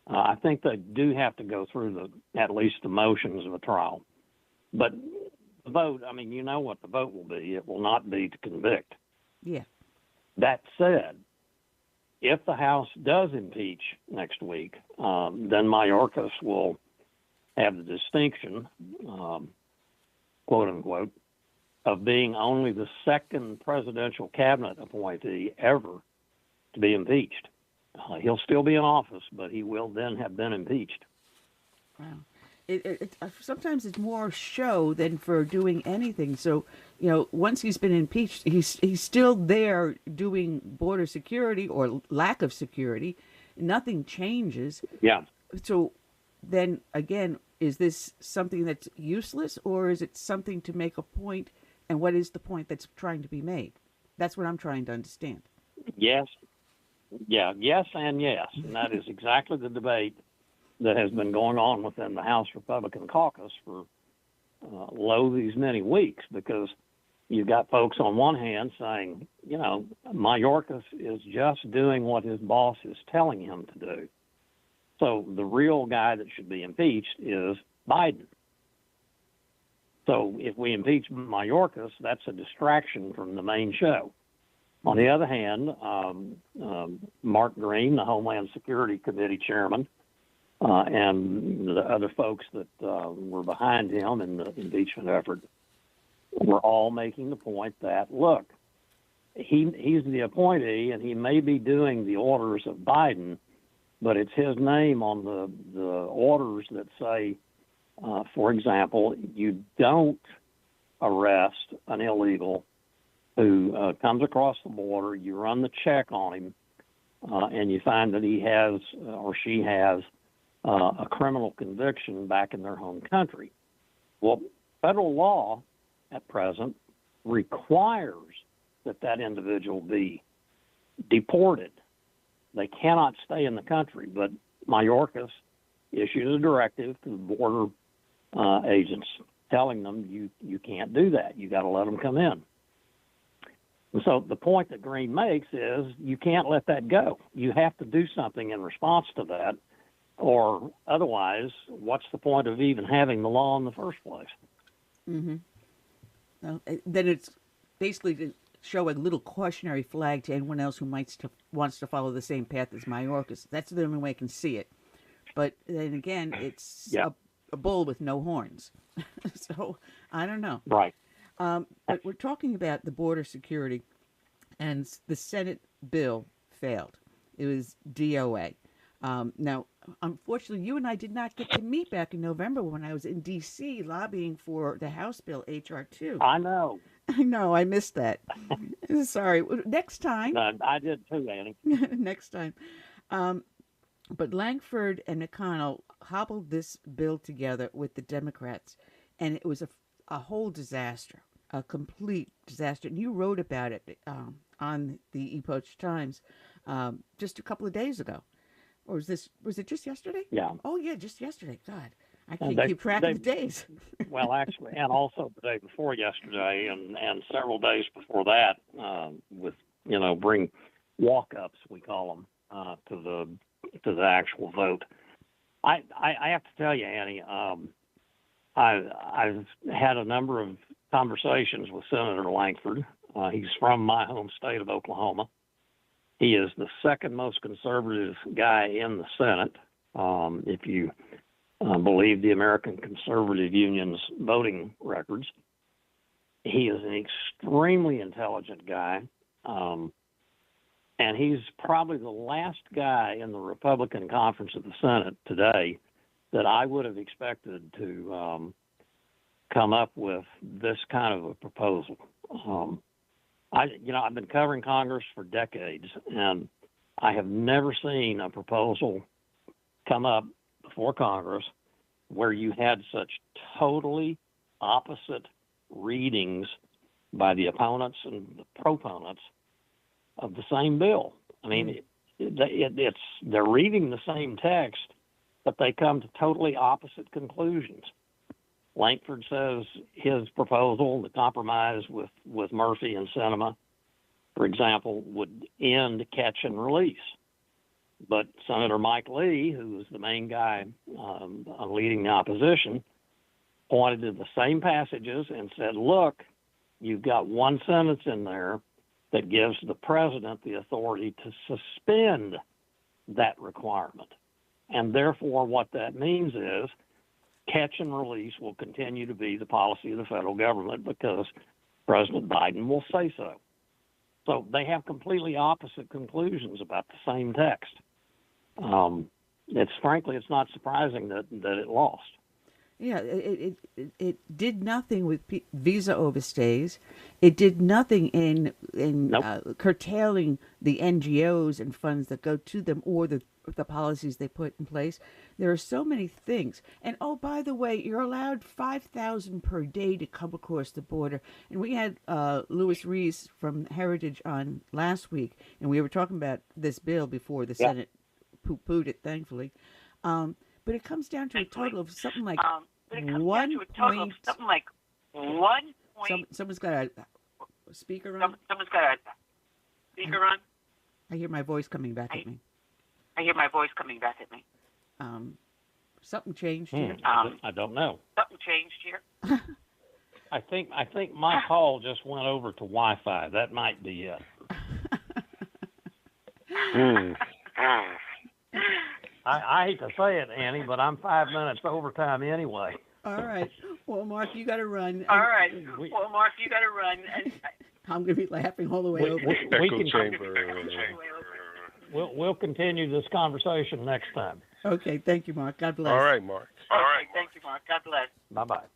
I think they do have to go through at least the motions of a trial. But the vote, I mean, you know what the vote will be. It will not be to convict. Yeah. That said, if the House does impeach next week, then Mayorkas will have the distinction, quote unquote, of being only the second presidential cabinet appointee ever to be impeached. He'll still be in office, but he will then have been impeached. Wow. It sometimes it's more show than for doing anything. So, once he's been impeached, he's still there doing border security or lack of security. Nothing changes. Yeah. So then again, is this something that's useless, or is it something to make a point? And what is the point that's trying to be made? That's what I'm trying to understand. Yes. Yeah. Yes and yes. And that is exactly the debate that has been going on within the House Republican caucus for these many weeks, because you've got folks on one hand saying, Mayorkas is just doing what his boss is telling him to do. So the real guy that should be impeached is Biden. So if we impeach Mayorkas, that's a distraction from the main show. On the other hand, Mark Green, the Homeland Security Committee chairman, and the other folks that were behind him in the impeachment effort were all making the point that, look, he's the appointee and he may be doing the orders of Biden, but it's his name on the orders that say, for example, you don't arrest an illegal who comes across the border, you run the check on him, and you find that he has or she has a criminal conviction back in their home country. Well, federal law at present requires that individual be deported. They cannot stay in the country, but Mayorkas issues a directive to the border agents telling them you can't do that. You got to let them come in. And so the point that Green makes is you can't let that go. You have to do something in response to that, or otherwise, what's the point of even having the law in the first place? Mm-hmm. Well, then it's basically to show a little cautionary flag to anyone else who wants to follow the same path as Mayorkas. That's the only way I can see it. But then again, it's a bull with no horns. So I don't know. Right. But we're talking about the border security, and the Senate bill failed. It was DOA. Now, unfortunately, you and I did not get to meet back in November when I was in D.C. lobbying for the House bill, H.R. 2. I know. I know. I missed that. Sorry. Next time. I did too, Annie. Next time. But Langford and McConnell hobbled this bill together with the Democrats, and it was a whole disaster, a complete disaster. And you wrote about it on the Epoch Times just a couple of days ago. Or was it just yesterday? Yeah. Oh, yeah, just yesterday. God, I can't keep track of the days. Well, actually, and also the day before yesterday and several days before that with, bring walk-ups, we call them, to the actual vote. I have to tell you, Annie, I've had a number of conversations with Senator Langford. He's from my home state of Oklahoma. He is the second most conservative guy in the Senate, if you believe the American Conservative Union's voting records. He is an extremely intelligent guy, and he's probably the last guy in the Republican Conference of the Senate today that I would have expected to come up with this kind of a proposal. I've been covering Congress for decades, and I have never seen a proposal come up before Congress where you had such totally opposite readings by the opponents and the proponents of the same bill. I mean, they're reading the same text, but they come to totally opposite conclusions. Lankford says his proposal, the compromise with Murphy and Sinema, for example, would end catch and release. But Senator Mike Lee, who was the main guy leading the opposition, pointed to the same passages and said, look, you've got one sentence in there that gives the president the authority to suspend that requirement. And therefore, what that means is catch and release will continue to be the policy of the federal government because President Biden will say so. So they have completely opposite conclusions about the same text. It's not surprising that it lost. Yeah, it did nothing with visa overstays. It did nothing in Nope. Curtailing the NGOs and funds that go to them or the policies they put in place. There are so many things. And oh, by the way, you're allowed 5,000 per day to come across the border. And we had Louis Rees from Heritage on last week, and we were talking about this bill before the Senate poo-pooed it, thankfully. But it comes down to a total of something like 1 point. Someone's got a speaker on. Someone's got a speaker on. I hear my voice coming back at me. Something changed here. I don't know. Something changed here. I think my call just went over to Wi-Fi. That might be it. I hate to say it, Annie, but I'm 5 minutes overtime anyway. All right. Well, Mark, you got to run. All right. Well, Mark, you got to run. I'm going to be laughing all the way over. We'll continue this conversation next time. Okay. Thank you, Mark. God bless. All right, Mark. All right. Thank you, Mark. God bless. Bye-bye.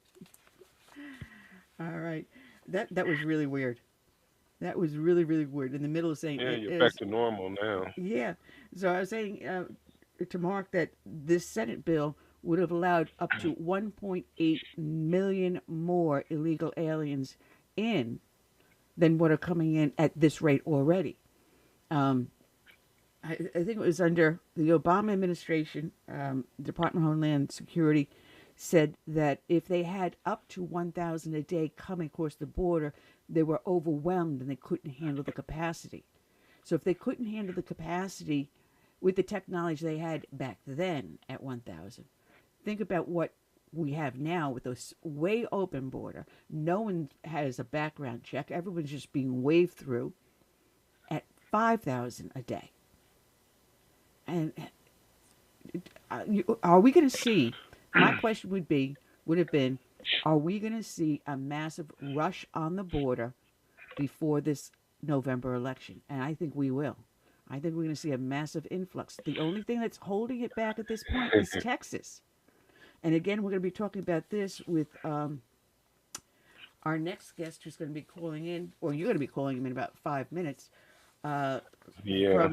All right. That was really weird. That was really, really weird. In the middle of saying... Yeah, you're back to normal now. Yeah. So I was saying to Mark that this Senate bill would have allowed up to 1.8 million more illegal aliens in than what are coming in at this rate already. I think it was under the Obama administration, Department of Homeland Security said that if they had up to 1,000 a day coming across the border, they were overwhelmed and they couldn't handle the capacity. So if they couldn't handle the capacity with the technology they had back then at 1,000, think about what we have now with those way open border. No one has a background check. Everyone's just being waved through at 5,000 a day. And are we going to see, my question would have been, are we going to see a massive rush on the border before this November election? And I think we will. I think we're going to see a massive influx. The only thing that's holding it back at this point is Texas. And again, we're going to be talking about this with our next guest who's going to be calling in, or you're going to be calling him in about 5 minutes, from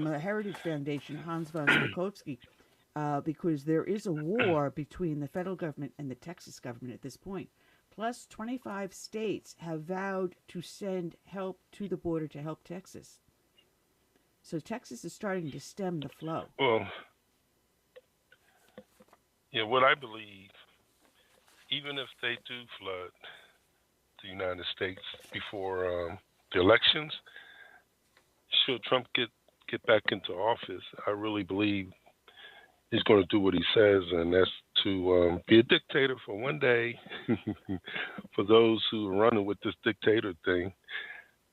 the Heritage Foundation, Hans von Spakosky, because there is a war between the federal government and the Texas government at this point. Plus, 25 states have vowed to send help to the border to help Texas. So Texas is starting to stem the flow. Well, yeah, what I believe, even if they do flood the United States before the elections, should Trump get back into office, I really believe he's going to do what he says, and that's to be a dictator for one day for those who are running with this dictator thing.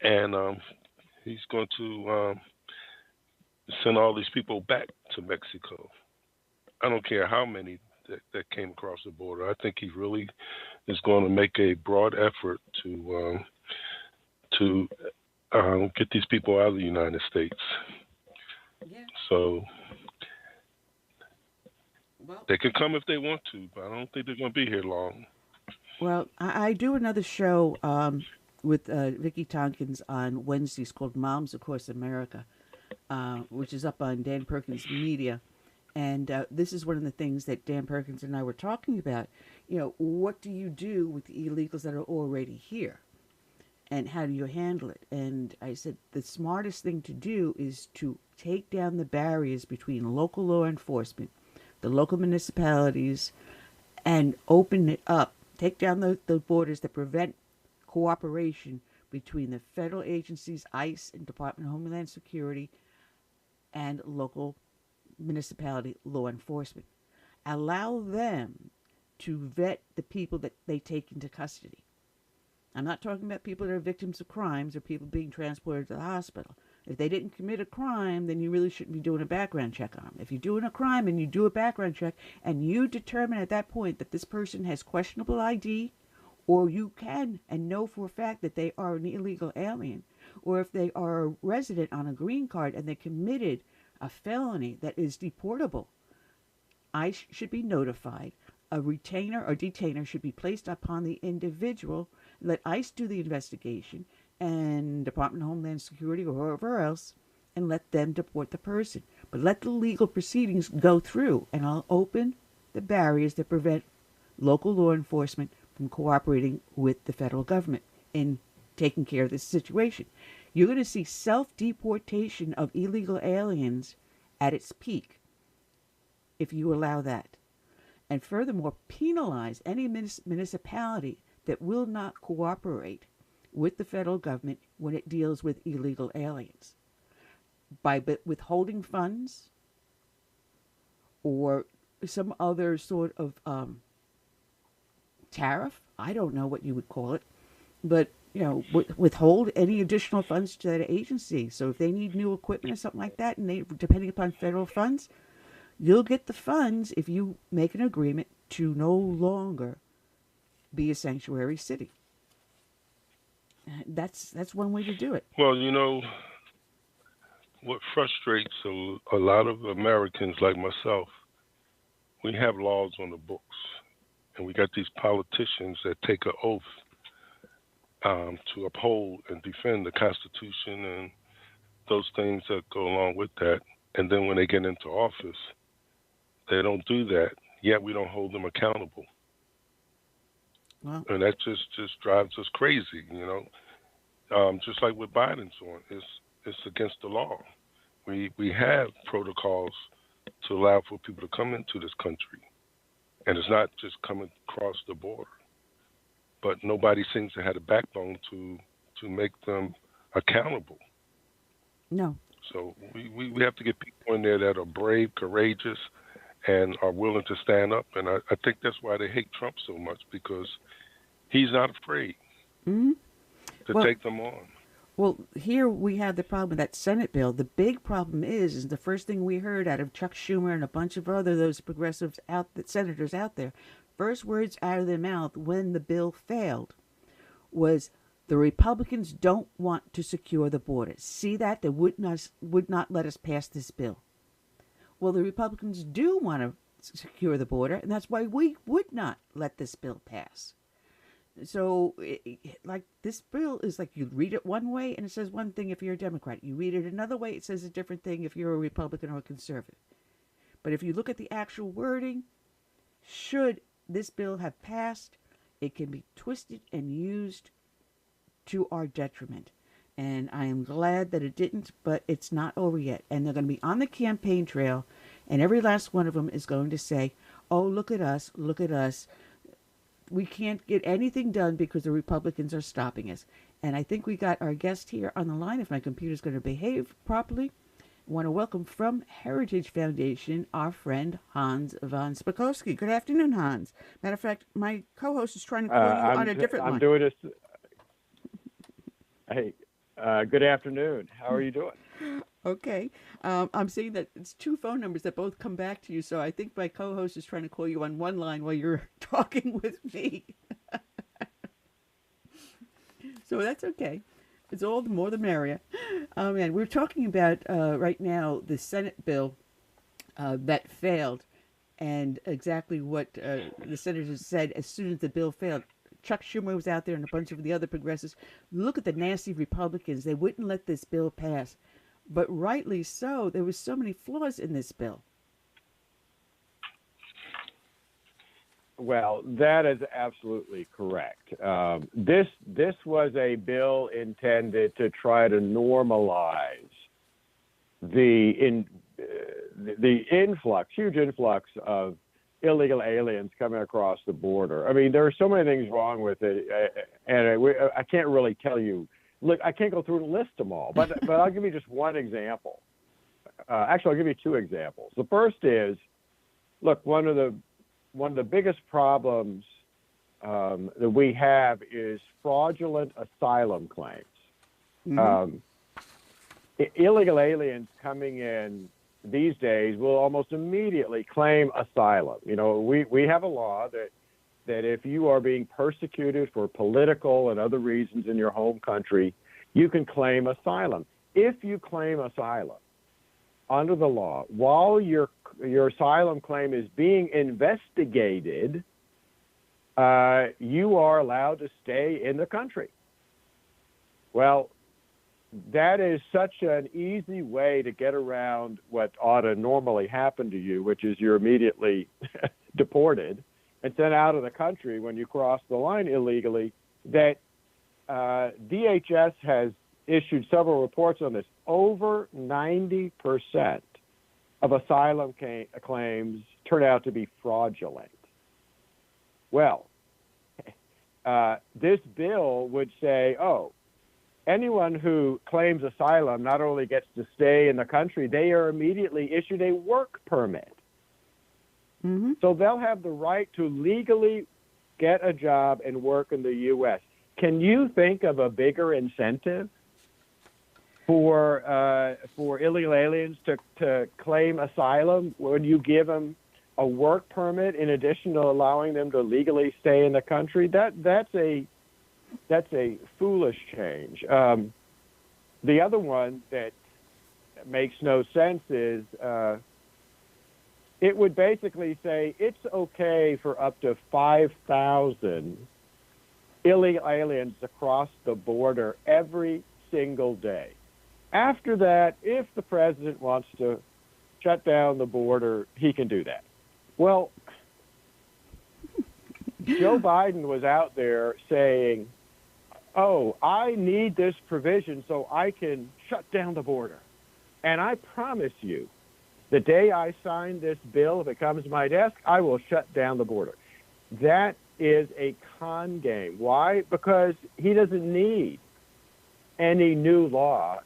And he's going to send all these people back to Mexico. I don't care how many that came across the border. I think he's really is going to make a broad effort to get these people out of the United States. Yeah. So well, they can come if they want to, but I don't think they're going to be here long. Well, I do another show with Vicki Tompkins on Wednesdays called Moms Across America, which is up on Dan Perkins Media. And this is one of the things that Dan Perkins and I were talking about. You know, what do you do with the illegals that are already here? And how do you handle it? And I said the smartest thing to do is to take down the barriers between local law enforcement, the local municipalities, and open it up. Take down the borders that prevent cooperation between the federal agencies, ICE and Department of Homeland Security, and local municipality law enforcement. Allow them to vet the people that they take into custody. I'm not talking about people that are victims of crimes or people being transported to the hospital. If they didn't commit a crime, then you really shouldn't be doing a background check on them. If you're doing a crime and you do a background check and you determine at that point that this person has questionable ID, or you can and know for a fact that they are an illegal alien, or if they are a resident on a green card and they committed a felony that is deportable, ICE should be notified. A retainer or detainer should be placed upon the individual. Let ICE do the investigation and Department of Homeland Security or whoever else, and let them deport the person. But let the legal proceedings go through, and I'll open the barriers that prevent local law enforcement from cooperating with the federal government in taking care of this situation. You're going to see self-deportation of illegal aliens at its peak if you allow that. And furthermore, penalize any municipality that will not cooperate with the federal government when it deals with illegal aliens by withholding funds or some other sort of tariff. I don't know what you would call it, but withhold any additional funds to that agency. So if they need new equipment or something like that, and they, depending upon federal funds, you'll get the funds if you make an agreement to no longer be a sanctuary city. That's one way to do it. Well, what frustrates a lot of Americans like myself, we have laws on the books, and we got these politicians that take an oath to uphold and defend the Constitution and those things that go along with that. And then when they get into office, they don't do that, yet we don't hold them accountable. Well, and that just drives us crazy, just like with Biden's on. It's against the law. We have protocols to allow for people to come into this country. And it's not just coming across the border. But nobody seems to have a backbone to make them accountable. No. So we have to get people in there that are brave, courageous, and are willing to stand up. And I think that's why they hate Trump so much, because he's not afraid to take them on. Well, here we have the problem with that Senate bill. The big problem is the first thing we heard out of Chuck Schumer and a bunch of those progressives senators out there, first words out of their mouth when the bill failed was, the Republicans don't want to secure the border. See that? They would not let us pass this bill. Well, the Republicans do want to secure the border, and that's why we would not let this bill pass. So, like, this bill is like, you read it one way and it says one thing if you're a Democrat. You read it another way, it says a different thing if you're a Republican or a conservative. But if you look at the actual wording, should this bill have passed, it can be twisted and used to our detriment. And I am glad that it didn't, but it's not over yet. And they're going to be on the campaign trail, and every last one of them is going to say, oh, look at us, look at us. We can't get anything done because the Republicans are stopping us. And I think we got our guest here on the line, if my computer's going to behave properly. I want to welcome from Heritage Foundation our friend Hans von Spakosky. Good afternoon, Hans. Matter of fact, my co-host is trying to call you on a different line. I'm doing this. Hey, good afternoon. How are you doing? Okay. I'm seeing that it's two phone numbers that both come back to you, so I think my co-host is trying to call you on one line while you're talking with me. So that's okay. It's all the more the merrier. And we're talking about right now the Senate bill that failed, and exactly what the senators said as soon as the bill failed. Chuck Schumer was out there and a bunch of the other progressives. Look at the nasty Republicans. They wouldn't let this bill pass. But rightly so. There was so many flaws in this bill. Well, that is absolutely correct. This was a bill intended to try to normalize the huge influx of illegal aliens coming across the border. I mean, there are so many things wrong with it, and I can't really tell you. Look, I can't go through and list them all, but I'll give you just one example. Actually, I'll give you two examples. The first is, look, one of the biggest problems that we have is fraudulent asylum claims. Mm-hmm. Illegal aliens coming in these days will almost immediately claim asylum. You know, we have a law that if you are being persecuted for political and other reasons in your home country, you can claim asylum. If you claim asylum under the law, while your asylum claim is being investigated, you are allowed to stay in the country. Well, that is such an easy way to get around what ought to normally happen to you, which is you're immediately deported and sent out of the country when you cross the line illegally, that DHS has issued several reports on this. Over 90% of asylum claims turn out to be fraudulent. Well, this bill would say, anyone who claims asylum not only gets to stay in the country, they are immediately issued a work permit. Mm-hmm. So they'll have the right to legally get a job and work in the U.S. Can you think of a bigger incentive for illegal aliens to claim asylum when you give them a work permit in addition to allowing them to legally stay in the country? That's a foolish change. The other one that makes no sense is it would basically say it's okay for up to 5,000 illegal aliens to cross the border every single day. After that, if the president wants to shut down the border, he can do that. Well, Joe Biden was out there saying, I need this provision so I can shut down the border. And I promise you, the day I sign this bill, if it comes to my desk, I will shut down the border. That is a con game. Why? Because he doesn't need any new law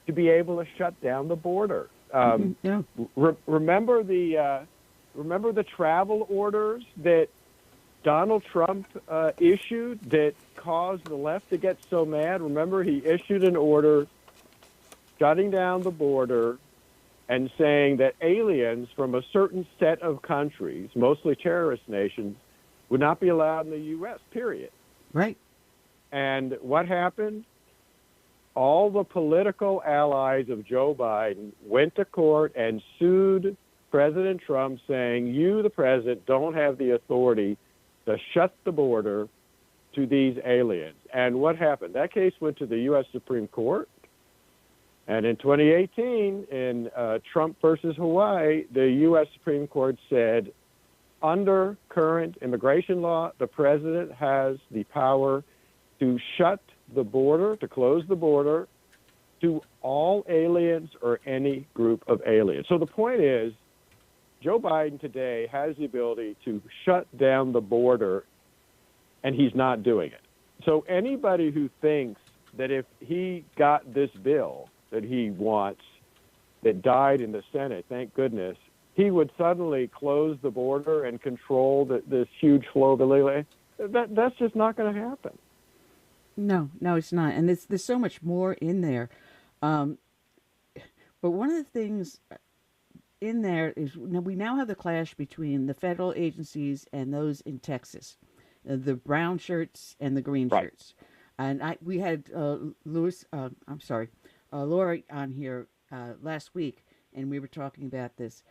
to be able to shut down the border. Remember the travel orders that Donald Trump issued that caused the left to get so mad? Remember, he issued an order shutting down the border and saying that aliens from a certain set of countries, mostly terrorist nations, would not be allowed in the U.S., period. Right. And what happened? All the political allies of Joe Biden went to court and sued President Trump, saying, you, the president, don't have the authority to shut the border to these aliens. And what happened? That case went to the U.S. Supreme Court. And in 2018, in Trump versus Hawaii, the U.S. Supreme Court said, under current immigration law, the president has the power to shut the border, to close the border to all aliens or any group of aliens. So the point is, Joe Biden today has the ability to shut down the border, and he's not doing it. So anybody who thinks that if he got this bill that he wants, that died in the Senate, thank goodness, he would suddenly close the border and control this huge flow of illegal. That's just not going to happen. No, it's not. And there's so much more in there. But one of the things in there is we now have the clash between the federal agencies and those in Texas, the brown shirts and the green shirts. And we had Lori on here last week, and we were talking about this.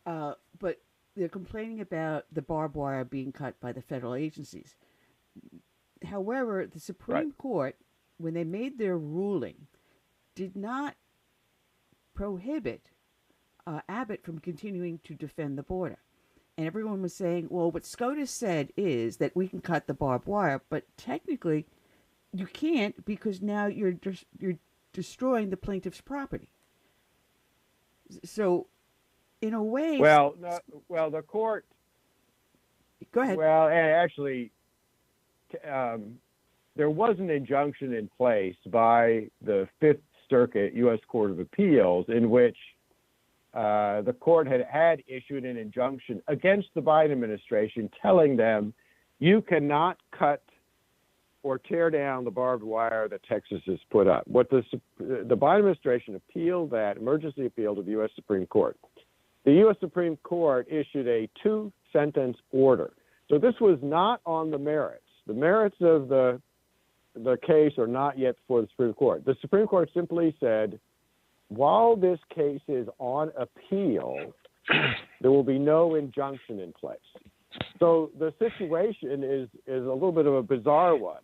But they're complaining about the barbed wire being cut by the federal agencies. However, the Supreme Court, when they made their ruling, did not prohibit Abbott from continuing to defend the border. And everyone was saying, well, what SCOTUS said is that we can cut the barbed wire, but technically you can't, because now you're destroying the plaintiff's property. So, in a way... the court... Go ahead. Well, actually, there was an injunction in place by the Fifth Circuit U.S. Court of Appeals in which the court had issued an injunction against the Biden administration telling them you cannot cut or tear down the barbed wire that Texas has put up. What the Biden administration appealed that, emergency appeal to the U.S. Supreme Court. The U.S. Supreme Court issued a 2-sentence order. So this was not on the merits. The merits of the case are not yet before the Supreme Court. The Supreme Court simply said, while this case is on appeal, there will be no injunction in place. So the situation is a little bit of a bizarre one.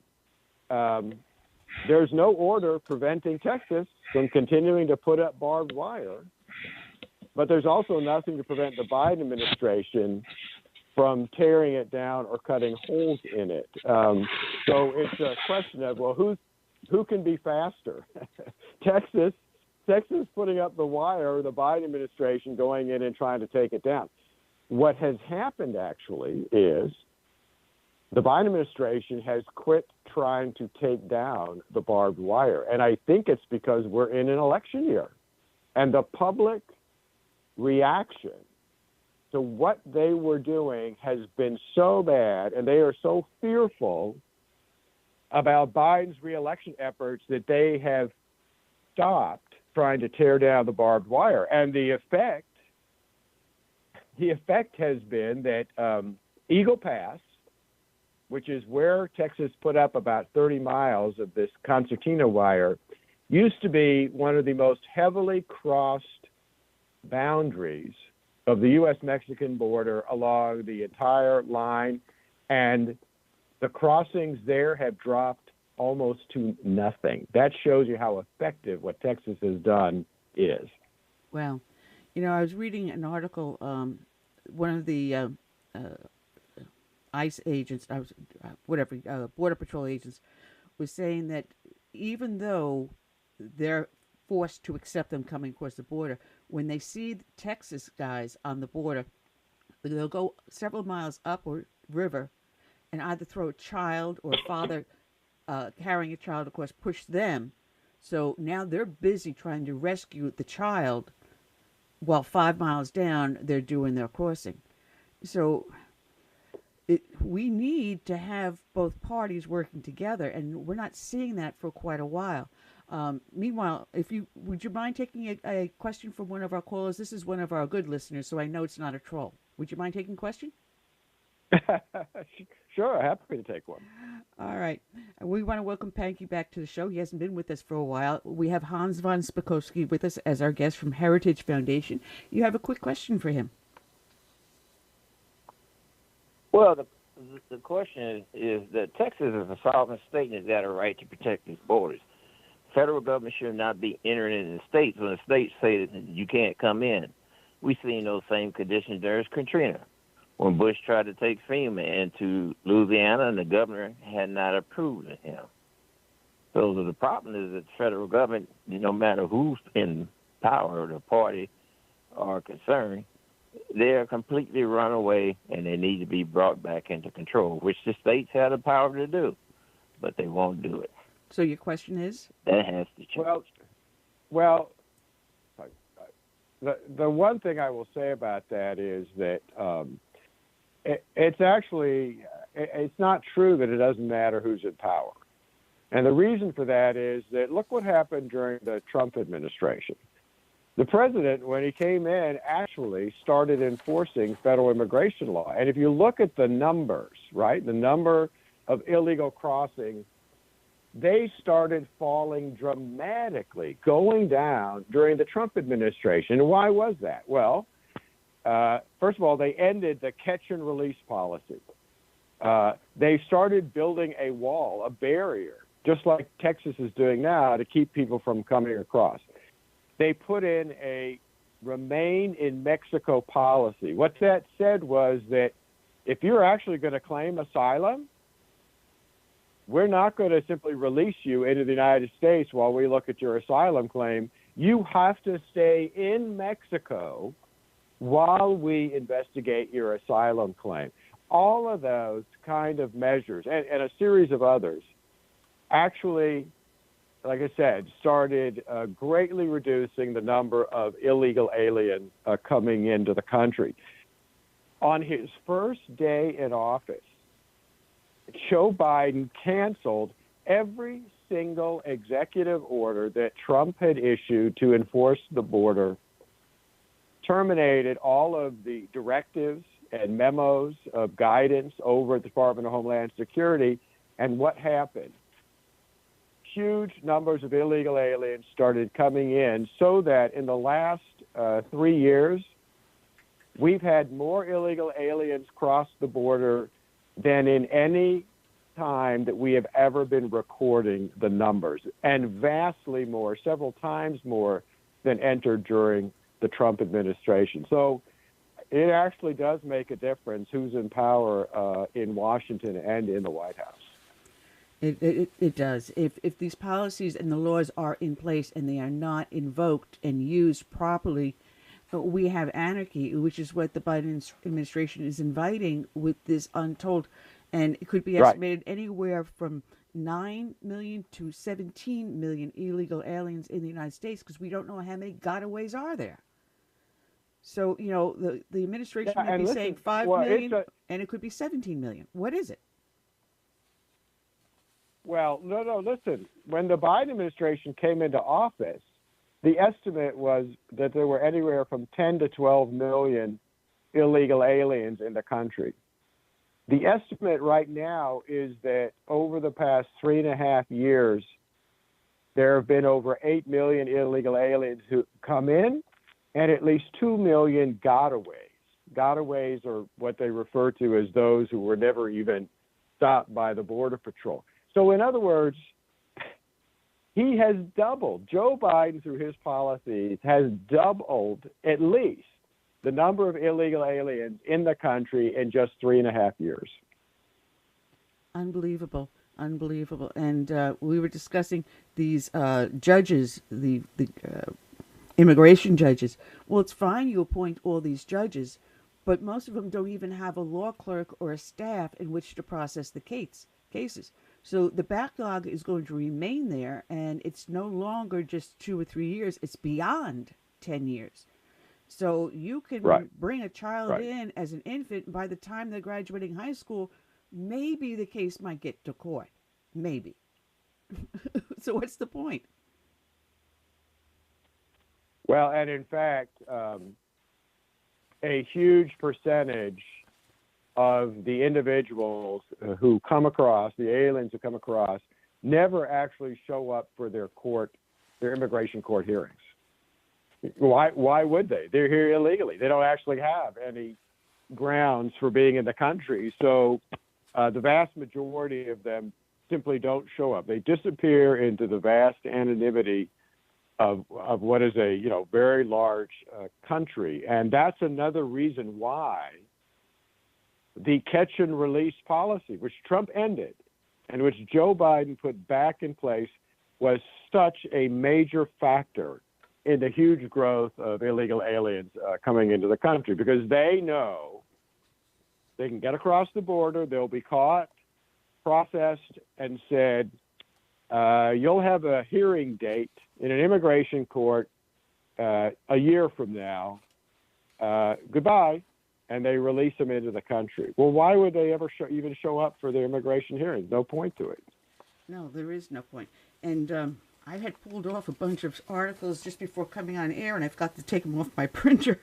There's no order preventing Texas from continuing to put up barbed wire, but there's also nothing to prevent the Biden administration from tearing it down or cutting holes in it. So it's a question of, well, who can be faster? Texas putting up the wire, or the Biden administration going in and trying to take it down. What has happened actually is the Biden administration has quit trying to take down the barbed wire. And I think it's because we're in an election year. And the public reaction to what they were doing has been so bad, and they are so fearful about Biden's reelection efforts that they have stopped trying to tear down the barbed wire. And the effect has been that Eagle Pass, which is where Texas put up about 30 miles of this concertina wire, used to be one of the most heavily crossed boundaries of the U.S.-Mexican border along the entire line, and the crossings there have dropped almost to nothing. That shows you how effective what Texas has done is. Well, I was reading an article, one of the ICE agents, Border Patrol agents, was saying that even though they're forced to accept them coming across the border, when they see the Texas guys on the border, they'll go several miles up a river and either throw a child or a father carrying a child, of course, push them. So now they're busy trying to rescue the child while 5 miles down they're doing their crossing. So we need to have both parties working together, and we're not seeing that for quite a while. Meanwhile, would you mind taking a question from one of our callers? This is one of our good listeners, so I know it's not a troll. Would you mind taking a question? Sure, happy to take one. All right. We want to welcome Panky back to the show. He hasn't been with us for a while. We have Hans von Spakosky with us as our guest from Heritage Foundation. You have a quick question for him. Well, the question is that Texas is a sovereign state and has got a right to protect its borders. Federal government should not be entering into the states when the states say that you can't come in. We've seen those same conditions during Katrina, when Bush tried to take FEMA into Louisiana and the governor had not approved of him. So the problem is that the federal government, no matter who's in power or the party are concerned, they're completely run away and they need to be brought back into control, which the states have the power to do, but they won't do it. So your question is? That has to change. Well, the one thing I will say about that is that it's not true that it doesn't matter who's in power. And the reason for that is that look what happened during the Trump administration. The president, when he came in, actually started enforcing federal immigration law. And if you look at the numbers, right, the number of illegal crossings they started falling dramatically, going down during the Trump administration. And why was that? Well, first of all, they ended the catch and release policy. They started building a wall, a barrier, just like Texas is doing now, to keep people from coming across. They put in a remain in Mexico policy. What that said was that if you're actually going to claim asylum, we're not going to simply release you into the United States while we look at your asylum claim. You have to stay in Mexico while we investigate your asylum claim. All of those kind of measures and a series of others actually, like I said, started greatly reducing the number of illegal aliens coming into the country. On his first day in office, Joe Biden canceled every single executive order that Trump had issued to enforce the border, terminated all of the directives and memos of guidance over at the Department of Homeland Security. And what happened? Huge numbers of illegal aliens started coming in, so that in the last 3 years, we've had more illegal aliens cross the border than in any time that we have ever been recording the numbers, and vastly more, several times more than entered during the Trump administration. So it actually does make a difference who's in power in Washington and in the White House. It does. If these policies and the laws are in place and they are not invoked and used properly, we have anarchy, which is what the Biden administration is inviting with this untold, and it could be estimated anywhere from 9 million to 17 million illegal aliens in the United States, because we don't know how many gotaways are there. So, you know, the administration might be saying 5 million, and it could be 17 million. What is it? Well, no, listen. When the Biden administration came into office, the estimate was that there were anywhere from 10 to 12 million illegal aliens in the country. The estimate right now is that over the past 3.5 years, there have been over 8 million illegal aliens who come in, and at least 2 million gotaways. Gotaways are what they refer to as those who were never even stopped by the Border Patrol. So in other words, he has doubled, Joe Biden through his policies has doubled at least the number of illegal aliens in the country in just 3.5 years. Unbelievable. And we were discussing these judges, the immigration judges. Well, it's fine you appoint all these judges, but most of them don't even have a law clerk or a staff in which to process the cases. So the backlog is going to remain there, and it's no longer just 2 or 3 years. It's beyond 10 years. So you can bring a child in as an infant, and by the time they're graduating high school, maybe the case might get to court. Maybe. So what's the point? Well, and in fact, a huge percentage of the individuals who come across, the aliens who come across, never actually show up for their immigration court hearings. Why would they? They're here illegally. They don't actually have any grounds for being in the country. So the vast majority of them simply don't show up. They disappear into the vast anonymity of what is a very large country. And that's another reason why the catch and release policy, which Trump ended and which Joe Biden put back in place, was such a major factor in the huge growth of illegal aliens coming into the country, because they know they can get across the border, they'll be caught, processed, and said, you'll have a hearing date in an immigration court a year from now. Goodbye. And they release them into the country. Well, why would they ever even show up for their immigration hearings? No point to it. No, there is no point. And I had pulled off a bunch of articles just before coming on air, and I forgot to take them off my printer.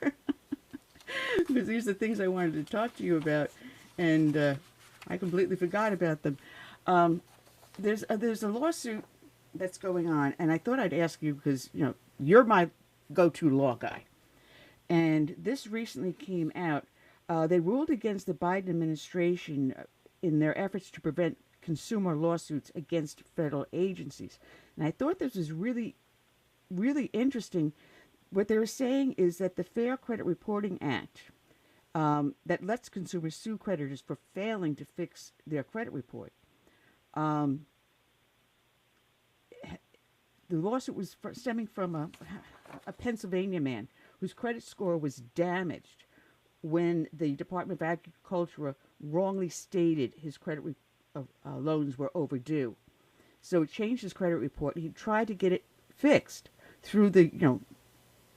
Because these are things I wanted to talk to you about, and I completely forgot about them. there's a lawsuit that's going on, and I thought I'd ask you because you're my go-to law guy, and this recently came out. They ruled against the Biden administration in their efforts to prevent consumer lawsuits against federal agencies, and I thought this was really, really interesting. What they were saying is that the Fair Credit Reporting Act that lets consumers sue creditors for failing to fix their credit report. The lawsuit was stemming from a Pennsylvania man whose credit score was damaged when the Department of Agriculture wrongly stated his credit loans were overdue. So it changed his credit report. He tried to get it fixed through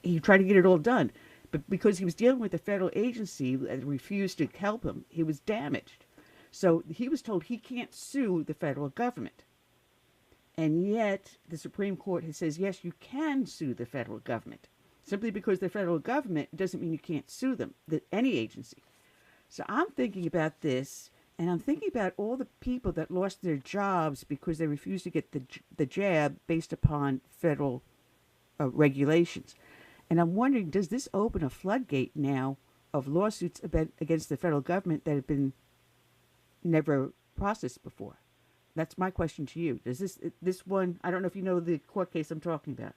he tried to get it all done. But because he was dealing with a federal agency that refused to help him, he was damaged. So he was told he can't sue the federal government. And yet the Supreme Court has says, yes, you can sue the federal government. Simply because the federal government doesn't mean you can't sue them, any agency. So I'm thinking about this, and I'm thinking about all the people that lost their jobs because they refused to get the jab based upon federal regulations. And I'm wondering, does this open a floodgate now of lawsuits against the federal government that have been never processed before? That's my question to you. Does this one, I don't know if you know the court case I'm talking about.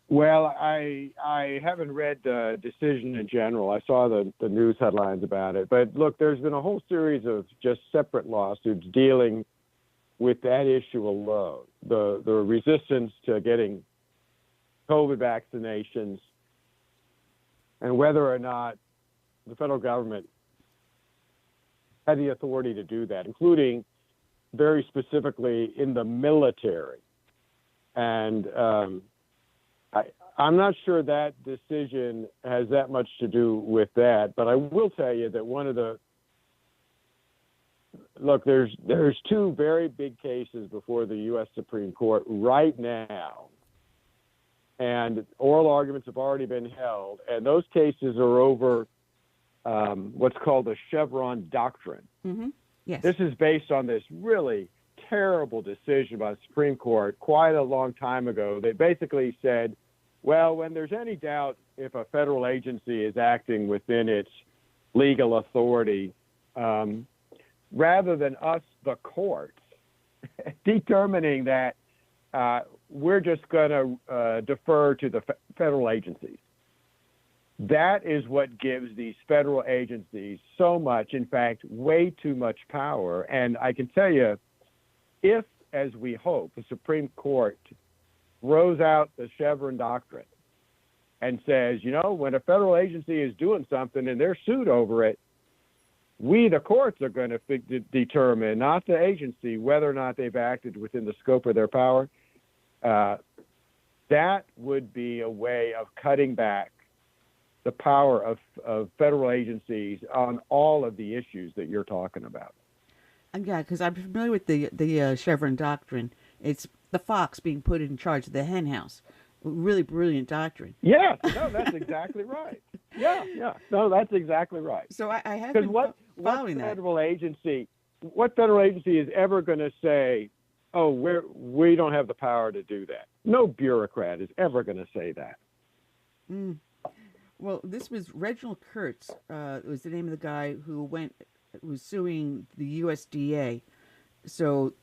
Well, I haven't read the decision in general. I saw the news headlines about it. But look, there's been a whole series of just separate lawsuits dealing with that issue alone. The resistance to getting COVID vaccinations and whether or not the federal government had the authority to do that, including very specifically in the military. And I'm not sure that decision has that much to do with that, but I will tell you that there's two very big cases before the U.S. Supreme Court right now, and oral arguments have already been held, and those cases are over what's called the Chevron doctrine. Mm-hmm. Yes. This is based on this really terrible decision by the Supreme Court quite a long time ago. They basically said, well, when there's any doubt if a federal agency is acting within its legal authority, rather than us, the courts, determining that we're just going to defer to the federal agencies. That is what gives these federal agencies so much, in fact, way too much power. And I can tell you, if, as we hope, the Supreme Court throws out the Chevron doctrine and says, when a federal agency is doing something and they're sued over it, we, the courts, are going to determine, not the agency, whether or not they've acted within the scope of their power. That would be a way of cutting back the power of federal agencies on all of the issues that you're talking about. Yeah, because I'm familiar with the Chevron doctrine. It's the fox being put in charge of the hen house. Really brilliant doctrine. Yeah, no, that's exactly right. Yeah, no, that's exactly right. So I have been following that. What federal agency is ever going to say, oh, we don't have the power to do that? No bureaucrat is ever going to say that. Mm. Well, this was Reginald Kurtz. Was the name of the guy who was suing the USDA. So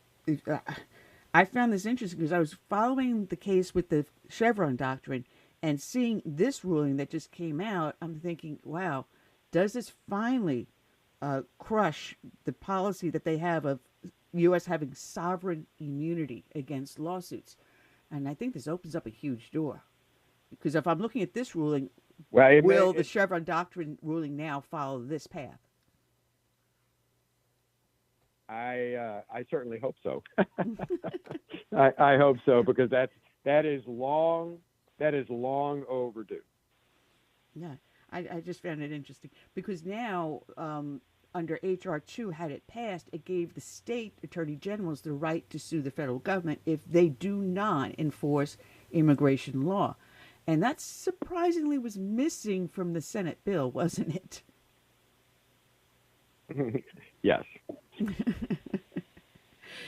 I found this interesting because I was following the case with the Chevron doctrine and seeing this ruling that just came out. I'm thinking, wow, does this finally crush the policy that they have of U.S. having sovereign immunity against lawsuits? And I think this opens up a huge door. Because if I'm looking at this ruling, will the Chevron doctrine ruling now follow this path? I certainly hope so. I hope so, because that is long overdue. Yeah, I just found it interesting because now under H.R. 2, had it passed, it gave the state attorney generals the right to sue the federal government if they do not enforce immigration law. And that surprisingly was missing from the Senate bill, wasn't it? Yes.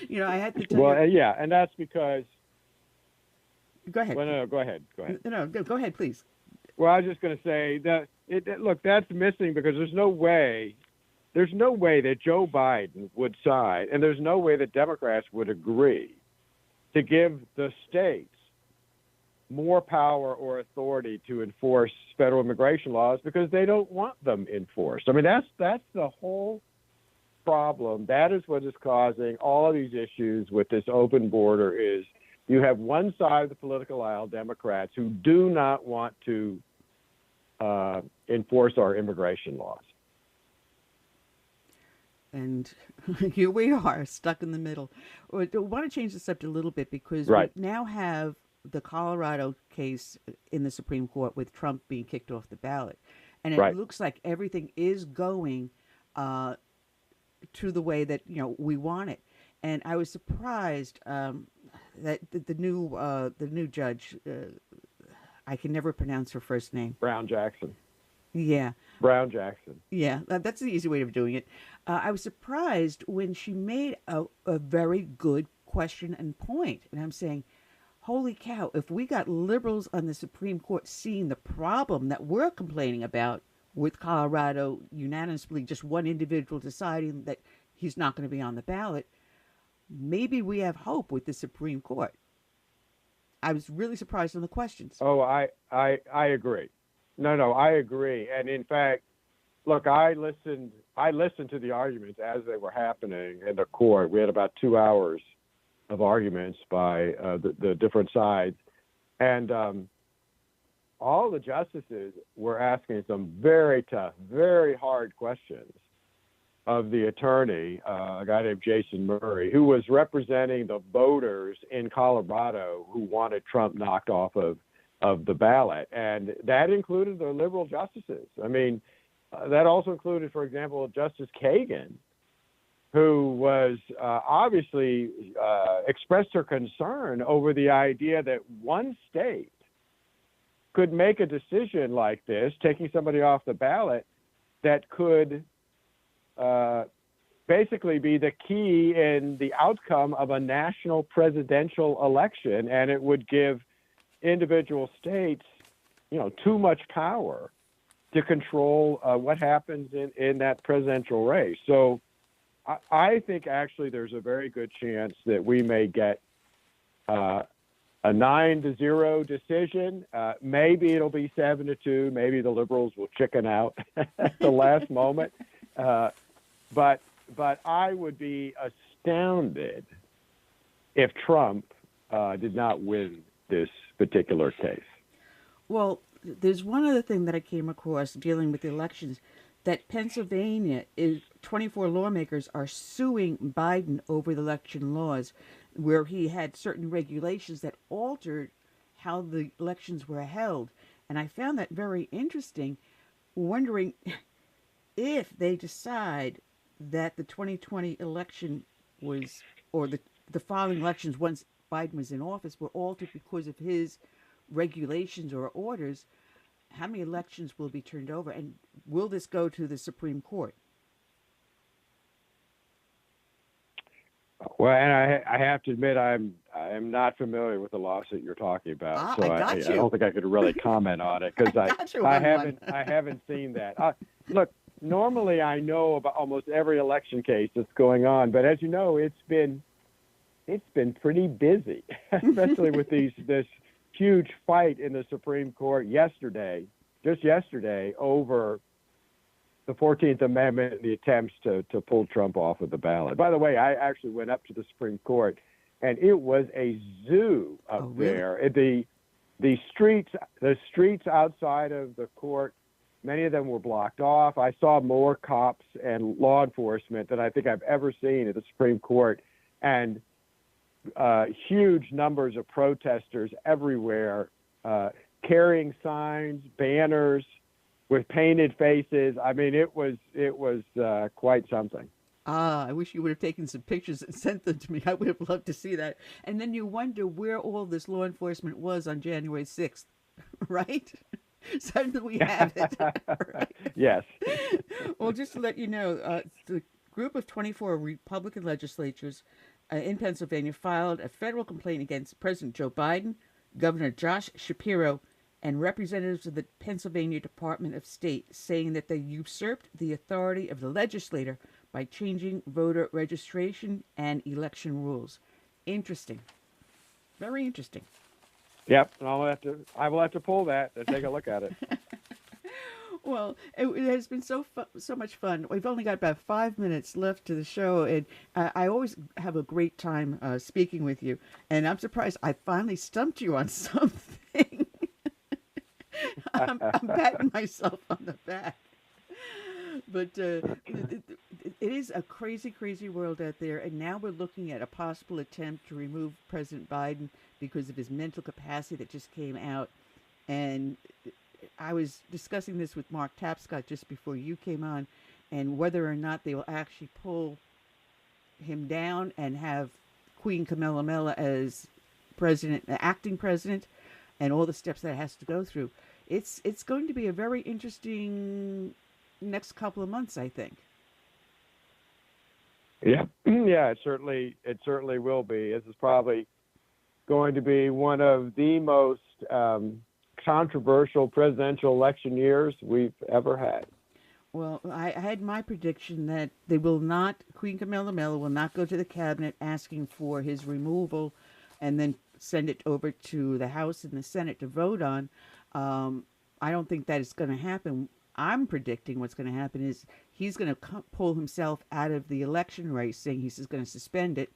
I had to tell Well, you. yeah, and that's because. Go ahead. Well, no, go ahead. Go ahead. No, go ahead, please. Well, I was just going to say that look, that's missing because there's no way that Joe Biden would sign, and there's no way that Democrats would agree to give the states more power or authority to enforce federal immigration laws because they don't want them enforced. I mean, that's the whole problem. That is what is causing all of these issues with this open border. Is you have one side of the political aisle, Democrats, who do not want to enforce our immigration laws. And here we are, stuck in the middle. I want to change the subject a little bit because Right. we now have the Colorado case in the Supreme Court with Trump being kicked off the ballot. And it Right. looks like everything is going to the way that, we want it. And I was surprised that the new judge, I can never pronounce her first name. Brown Jackson. Yeah. Brown Jackson. Yeah, that's the easy way of doing it. I was surprised when she made a very good question and point. And I'm saying, holy cow, if we got liberals on the Supreme Court seeing the problem that we're complaining about with Colorado unanimously, just one individual deciding that he's not going to be on the ballot, maybe we have hope with the Supreme Court. I was really surprised on the questions. Oh, I agree. No, I agree. And in fact, look, I listened to the arguments as they were happening in the court. We had about 2 hours of arguments by the different sides. And all the justices were asking some very tough, very hard questions of the attorney, a guy named Jason Murray, who was representing the voters in Colorado who wanted Trump knocked off of the ballot. And that included the liberal justices. I mean, that also included, for example, Justice Kagan, who was obviously expressed her concern over the idea that one state could make a decision like this, taking somebody off the ballot, that could basically be the key in the outcome of a national presidential election, and it would give individual states, too much power to control what happens in that presidential race. So I think actually there's a very good chance that we may get a 9-0 decision. Maybe it'll be 7-2. Maybe the liberals will chicken out at the last moment. But I would be astounded if Trump did not win this particular case. Well, there's one other thing that I came across dealing with the elections, that Pennsylvania 24 lawmakers are suing Biden over the election laws, where he had certain regulations that altered how the elections were held. And I found that very interesting, wondering if they decide that the 2020 election was, or the following elections once Biden was in office, were altered because of his regulations or orders, how many elections will be turned over, and will this go to the Supreme Court? Well, and I have to admit, I am not familiar with the lawsuit you're talking about, so I don't think I could really comment on it because I haven't seen that. Look, normally I know about almost every election case that's going on, but as you know, it's been pretty busy, especially with this huge fight in the Supreme Court just yesterday, over the 14th Amendment and the attempts to pull Trump off of the ballot. By the way, I actually went up to the Supreme Court, and it was a zoo up there. The streets outside of the court, many of them were blocked off. I saw more cops and law enforcement than I think I've ever seen at the Supreme Court, and huge numbers of protesters everywhere, carrying signs, banners with painted faces. I mean, it was quite something. I wish you would have taken some pictures and sent them to me. I would have loved to see that. And then you wonder where all this law enforcement was on January 6th, right? Suddenly we have it. Right? Yes. Well, just to let you know, the group of 24 Republican legislators in Pennsylvania filed a federal complaint against President Joe Biden, Governor Josh Shapiro, and representatives of the Pennsylvania Department of State, saying that they usurped the authority of the legislator by changing voter registration and election rules. Interesting. Very interesting. Yep, and I will have to pull that and take a look at it. Well, it has been so much fun. We've only got about 5 minutes left to the show, and I always have a great time speaking with you. And I'm surprised I finally stumped you on something. I'm patting myself on the back. But it is a crazy, crazy world out there, and now we're looking at a possible attempt to remove President Biden because of his mental capacity that just came out. And I was discussing this with Mark Tapscott just before you came on, and whether or not they will actually pull him down and have Queen Camilla as president, acting president, and all the steps that has to go through. It's going to be a very interesting next couple of months, I think. Yeah, it certainly will be. This is probably going to be one of the most controversial presidential election years we've ever had. Well, I had my prediction that Queen Camilla will not go to the cabinet asking for his removal and then send it over to the House and the Senate to vote on. I don't think that is going to happen. I'm predicting what's going to happen is he's going to pull himself out of the election race, saying he's just going to suspend it,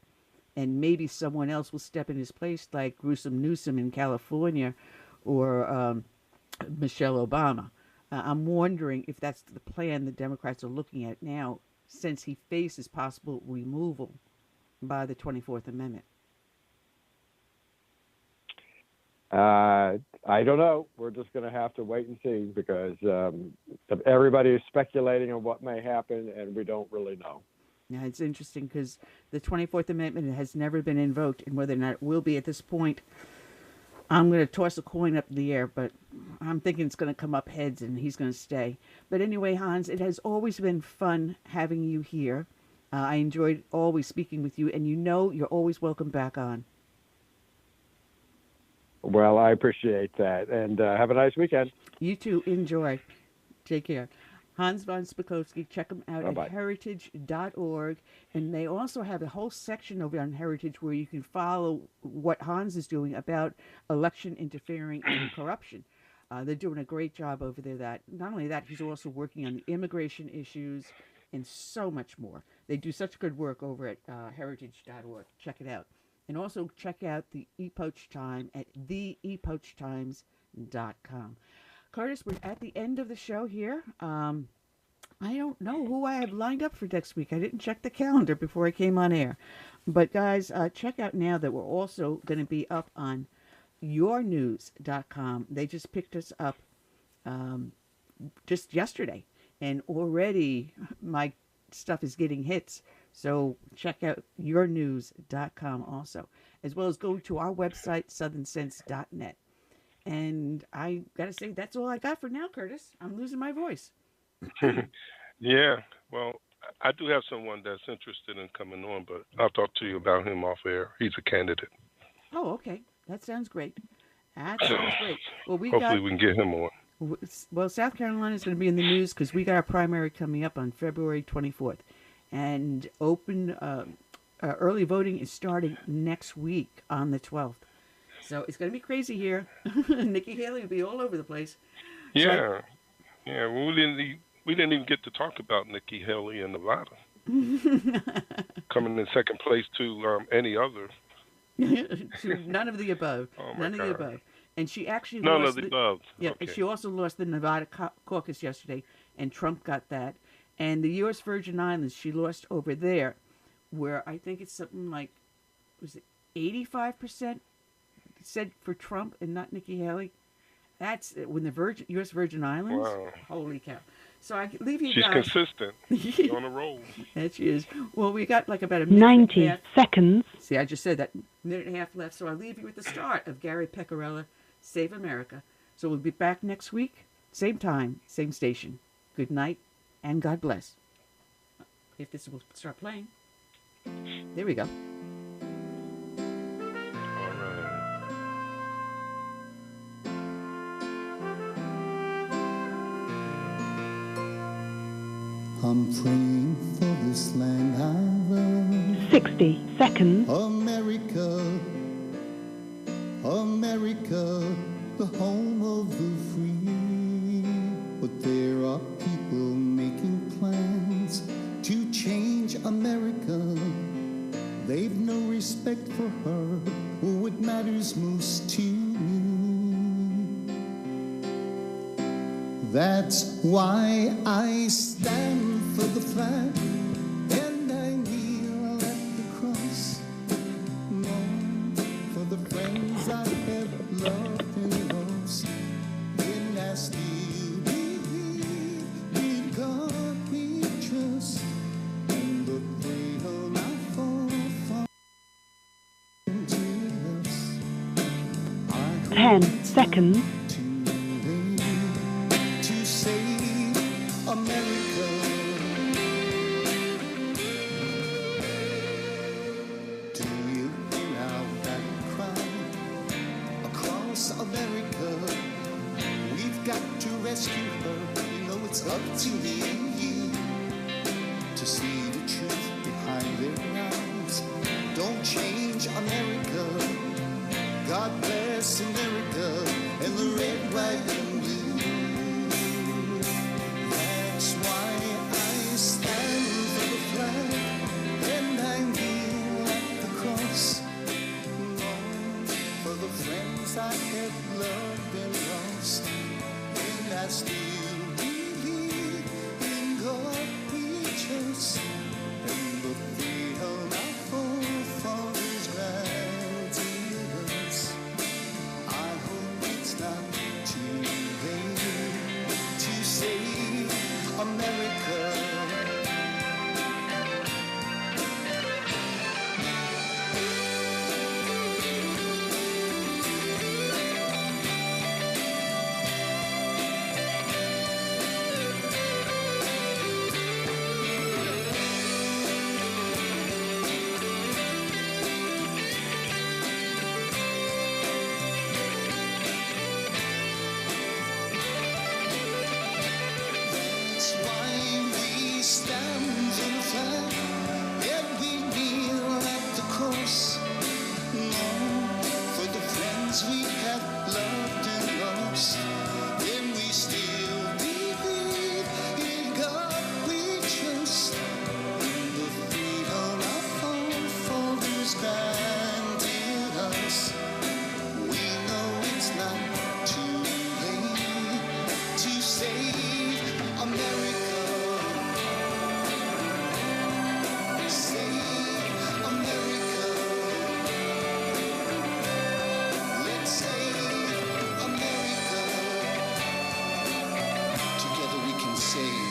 and maybe someone else will step in his place, like Gruesome Newsom in California or Michelle Obama. I'm wondering if that's the plan the Democrats are looking at now, since he faces possible removal by the 24th Amendment. I don't know. We're just going to have to wait and see, because everybody is speculating on what may happen, and we don't really know. Yeah, it's interesting because the 24th Amendment has never been invoked, and whether or not it will be at this point, I'm going to toss a coin up in the air, but I'm thinking it's going to come up heads and he's going to stay. But anyway, Hans, it has always been fun having you here. I enjoyed always speaking with you, and you're always welcome back on. Well, I appreciate that, and have a nice weekend. You too. Enjoy. Take care. Hans von Spakosky. Check them out at heritage.org. And they also have a whole section over on Heritage where you can follow what Hans is doing about election interfering and corruption. They're doing a great job over there. Not only that, he's also working on the immigration issues and so much more. They do such good work over at heritage.org. Check it out. And also check out the Epoch Times at theepochtimes.com. Curtis, we're at the end of the show here. I don't know who I have lined up for next week. I didn't check the calendar before I came on air. But guys, check out now that we're also going to be up on yournews.com. They just picked us up just yesterday. And already my stuff is getting hits. So check out yournews.com also, as well as go to our website, southernsense.net. And I got to say, that's all I got for now, Curtis. I'm losing my voice. Yeah, well, I do have someone that's interested in coming on, but I'll talk to you about him off air. He's a candidate. Oh, okay. That sounds great. Well, hopefully we can get him on. Well, South Carolina is going to be in the news because we got our primary coming up on February 24th. And early voting is starting next week on the 12th. So it's going to be crazy here. Nikki Haley will be all over the place. Yeah. Well, we didn't even get to talk about Nikki Haley in Nevada. Coming in second place to any other. None of the above. Oh, None of the above. And she actually None lost of the above. Yeah, okay. And she also lost the Nevada caucus yesterday, and Trump got that. And the U.S. Virgin Islands, she lost over there, where I think it's something like, was it 85% said for Trump and not Nikki Haley? That's when the U.S. Virgin Islands. Wow. Holy cow! So I leave you She's guys. consistent. She's on a roll. That she is. Well, we got like about a minute 90 and a half. seconds. See, I just said that. Minute and a half left. So I'll leave you with the start of Gary Pecorella, Save America. So we'll be back next week, same time, same station. Good night, and God bless. If this will start playing. There we go. I'm praying for this land I love. 60 seconds. America, America, the home of the free. But there are people making plans to change America. They've no respect for her or what matters most to me. That's why I stand for the flag and I kneel at the cross. Mourn for the friends I have loved and lost. And I still believe in God we trust. And the freedom I fall to us. 10 seconds. Rescue her, you know it's up to me and you to see the truth behind their eyes. Don't change America. God bless America and the red, white, and blue. That's why I stand for the flag and I kneel at the cross. Lord, for the friends I have loved and lost. I still believe in God we trust, and the freedom our forefathers granted us. I hope it's not too late to save America. Say